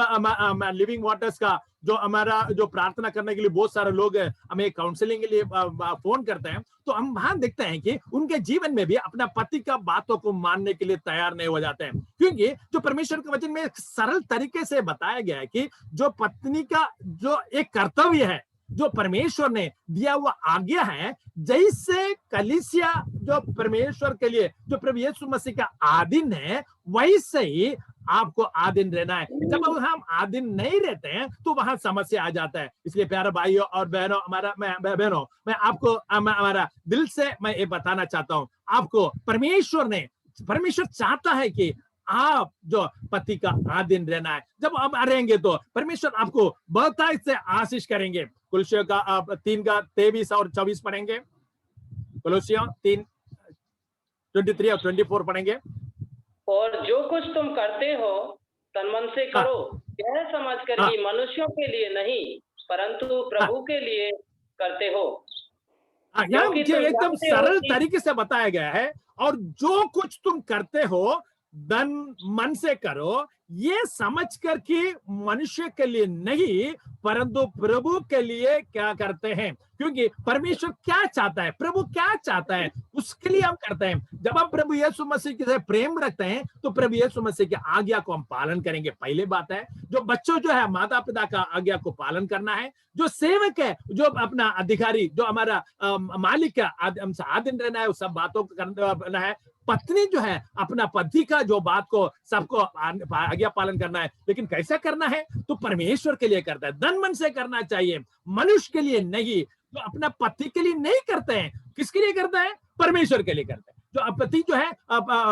लिविंग वाटर्स का जो हमारा जो प्रार्थना करने के लिए बहुत सारे लोग हमें काउंसलिंग के लिए फोन करते हैं, तो हम वहां देखते हैं कि उनके जीवन में भी अपना पति का बातों को मानने के लिए तैयार नहीं हो जाते हैं। क्योंकि जो परमेश्वर के वचन में एक सरल तरीके से बताया गया है कि जो पत्नी का जो एक कर्तव्य है, जो परमेश्वर ने दिया हुआ आज्ञा है, जैसे कलीसिया जो परमेश्वर के लिए जो प्रभु यीशु मसीह का आधीन है, वैसे ही आपको आधीन रहना है। जब हम आधीन नहीं रहते हैं तो वहां समस्या आ जाता है। इसलिए प्यारे भाइयों और बहनों, मैं आपको हमारा दिल से मैं ये बताना चाहता हूँ, आपको परमेश्वर चाहता है कि आप जो पति का आधीन रहना है। जब आप रहेंगे तो परमेश्वर आपको बहुतायत से आशीष करेंगे। कुलसियों का 3 का 23 और 24 पढ़ेंगे। कुलसियों 3 23 और 24 पढ़ेंगे। और जो कुछ तुम करते हो तन मन से करो, यह समझकर कि मनुष्यों के लिए नहीं परंतु प्रभु के लिए करते हो। यहाँ क्योंकि मुझे तुम एकदम जानते हो सरल कि तरीके से बताया गया है, और जो कुछ तुम करते हो धन मन से करो, ये समझकर कि मनुष्य के लिए नहीं परंतु प्रभु के लिए क्या करते हैं, क्योंकि परमेश्वर क्या चाहता है, प्रभु क्या चाहता है, उसके लिए हम करते हैं। जब हम प्रभु यीशु मसीह के साथ प्रेम रखते हैं तो प्रभु यीशु मसीह की आज्ञा को हम पालन करेंगे। पहले बात है, जो बच्चों जो है माता पिता का आज्ञा को पालन करना है, जो सेवक है, जो अपना अधिकारी, जो हमारा मालिक है, हमसे आधीन रहना है, उस सब बातों को करना है। पत्नी जो है अपना पति का जो बात को सबको आज्ञा पालन करना है, लेकिन कैसा करना है, तो परमेश्वर के लिए करता है, धन मन से करना चाहिए, मनुष्य के लिए नहीं। जो अपना पति के लिए नहीं करते हैं, किसके लिए करता है, परमेश्वर के लिए करते हैं। जो पति जो है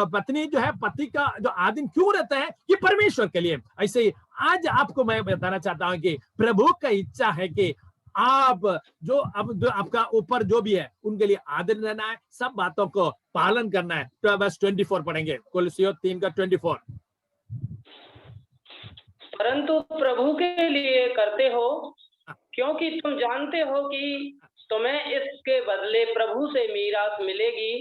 पत्नी जो है पति का जो आधीन क्यों रहता है, ये परमेश्वर के लिए। ऐसे ही आज आपको मैं बताना चाहता हूं कि प्रभु का इच्छा है कि आप जो आपका ऊपर जो भी है उनके लिए आदर रहना है, सब बातों को पालन करना है। तो बस 24 पढ़ेंगे, कोलोसियों 3 का 24। परंतु प्रभु के लिए करते हो, क्योंकि तुम जानते हो कि तुम्हें इसके बदले प्रभु से मीरास मिलेगी।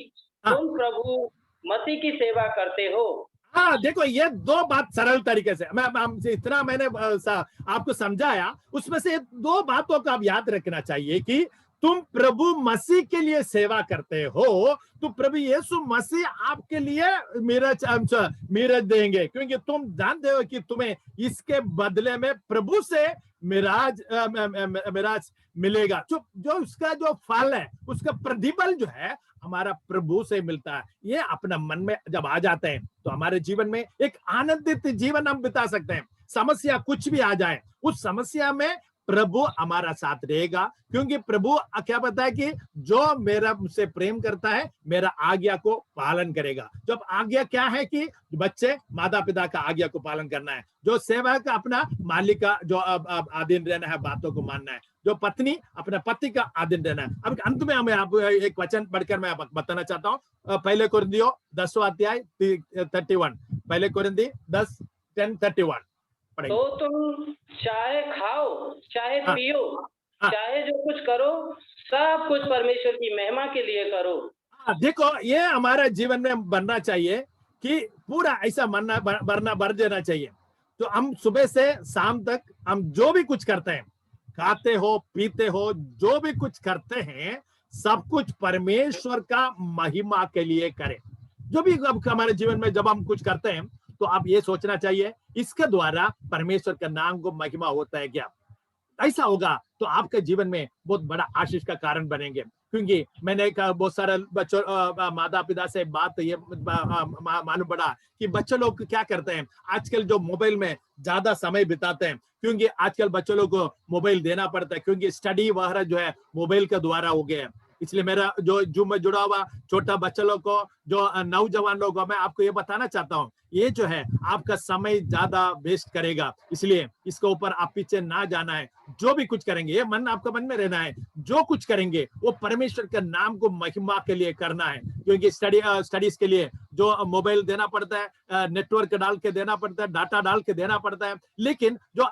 तुम प्रभु मसीह की सेवा करते हो। हाँ, देखो ये दो बात सरल तरीके से इतना मैंने आपको समझाया, उसमें से दो बातों को आप याद रखना चाहिए कि तुम प्रभु मसीह के लिए सेवा करते हो, तो प्रभु यीशु मसीह आपके लिए मीराज देंगे, क्योंकि तुम जानते हो कि तुम्हें इसके बदले में प्रभु से मिराज मिलेगा। जो उसका जो फल है, उसका प्रतिफल जो है हमारा प्रभु से मिलता है। ये अपना मन में जब आ जाते हैं तो हमारे जीवन में एक आनंदित जीवन हम बिता सकते हैं। समस्या कुछ भी आ जाए, उस समस्या में प्रभु हमारा साथ रहेगा, क्योंकि प्रभु क्या पता है कि जो मेरा मुझसे प्रेम करता है मेरा आज्ञा को पालन करेगा। जब आज्ञा क्या है कि बच्चे माता पिता का आज्ञा को पालन करना है, जो सेवक अपना मालिक का जो अधीन रहना है, बातों को मानना है, जो पत्नी अपने पति का अधीन रहना है। अब अंत में हमें आपको एक वचन पढ़कर मैं बताना चाहता हूँ, पहले कोरिन्थियों 10वां अध्याय 31, पहले कोरिन्थी 10:31 पढ़ेंगे। तो तुम चाहे खाओ चाहे पियो, चाहे जो कुछ करो, सब कुछ परमेश्वर की महिमा के लिए करो। देखो ये हमारे जीवन में बनना चाहिए कि पूरा ऐसा बढ़ जाना चाहिए। तो हम सुबह से शाम तक हम जो भी कुछ करते हैं, खाते हो पीते हो, जो भी कुछ करते हैं, सब कुछ परमेश्वर का महिमा के लिए करें। जो भी हमारे जीवन में जब हम कुछ करते हैं तो आप ये सोचना चाहिए इसके द्वारा परमेश्वर का नाम को महिमा होता है क्या। ऐसा होगा तो आपके जीवन में बहुत बड़ा आशीष का कारण बनेंगे। क्योंकि मैंने कहा बहुत सारे बच्चों माता पिता से बात ये मालूम पड़ा कि बच्चे लोग क्या करते हैं, आजकल जो मोबाइल में ज्यादा समय बिताते हैं, क्योंकि आजकल बच्चों लोग को मोबाइल देना पड़ता है, क्योंकि स्टडी वगैरह जो है मोबाइल के द्वारा हो गया है। इसलिए मेरा जो मैं जुड़ा हुआ छोटा बच्चा लोग को, जो नौजवान लोग को, मैं आपको ये बताना चाहता हूँ, ये जो है आपका समय ज्यादा वेस्ट करेगा। इसलिए इसके ऊपर आप पीछे ना जाना है। जो भी कुछ करेंगे ये मन आपका मन में रहना है, जो कुछ करेंगे वो परमेश्वर के नाम को महिमा के लिए करना है। क्योंकि स्टडीज के लिए जो मोबाइल देना पड़ता है, नेटवर्क डाल के देना पड़ता है, डाटा डाल के देना पड़ता है, लेकिन जो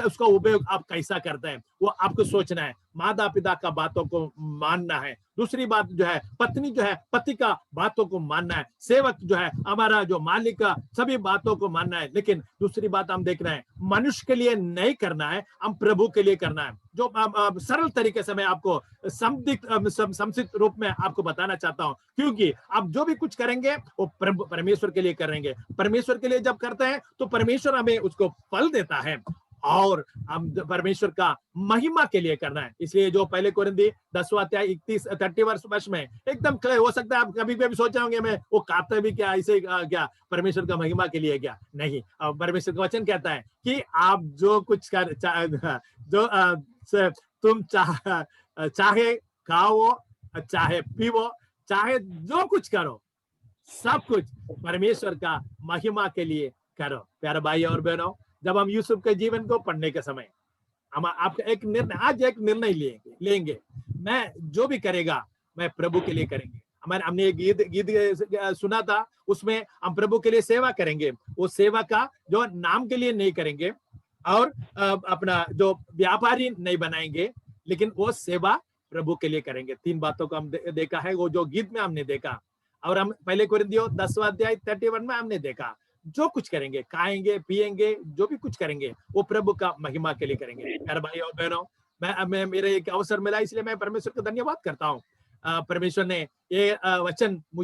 उसका उपयोग आप कैसा करते हैं वो आपको सोचना है। माता पिता का बातों को मानना है। दूसरी बात जो है, पत्नी जो है पति का बातों को मानना है। सेवक जो है हमारा जो मालिक का सभी बातों को मानना है। लेकिन दूसरी बात हम देख रहे हैं, मनुष्य के लिए नहीं करना है, हम प्रभु के लिए करना है। जो सरल तरीके से मैं आपको संक्षिप्त रूप में आपको बताना चाहता हूं, क्योंकि आप जो भी कुछ करेंगे वो परमेश्वर के लिए करेंगे। परमेश्वर के लिए जब करते हैं तो परमेश्वर हमें उसको फल देता है, और हम परमेश्वर का महिमा के लिए करना है। इसलिए जो पहले कोरिन्थी 10वां अध्याय 31 वर्ष में एकदम क्लियर हो सकता है। आप कभी भी सोचे होंगे मैं वो कहते भी क्या ऐसे क्या परमेश्वर का महिमा के लिए क्या, नहीं। परमेश्वर का वचन कहता है कि आप जो कुछ तुम चाहे खाओ चाहे पीवो चाहे जो कुछ करो, सब कुछ परमेश्वर का महिमा के लिए करो। प्यारे भाई और बहनों, जब हम यूसुफ के जीवन को पढ़ने के समय हम आपका एक निर्णय लेंगे, मैं जो भी करेगा मैं प्रभु के लिए करेंगे। हमने एक गीत सुना था, उसमें हम प्रभु के लिए सेवा करेंगे। वो सेवा का जो नाम के लिए नहीं करेंगे और अपना जो व्यापारी नहीं बनाएंगे, लेकिन वो सेवा प्रभु के लिए करेंगे। 3 बातों को हम देखा है, वो जो गीत में हमने देखा, और हम पहले कोरिन्थियों 10वां अध्याय 31 में हमने देखा, जो कुछ करेंगे, खाएंगे पिएंगे, जो भी कुछ करेंगे वो प्रभु का महिमा के लिए करेंगे। प्यारे भाई और बहनों, मैं मेरे एक अवसर मिला, इसलिए मैं परमेश्वर का धन्यवाद करता हूँ। परमेश्वर ने ये वचन मुझे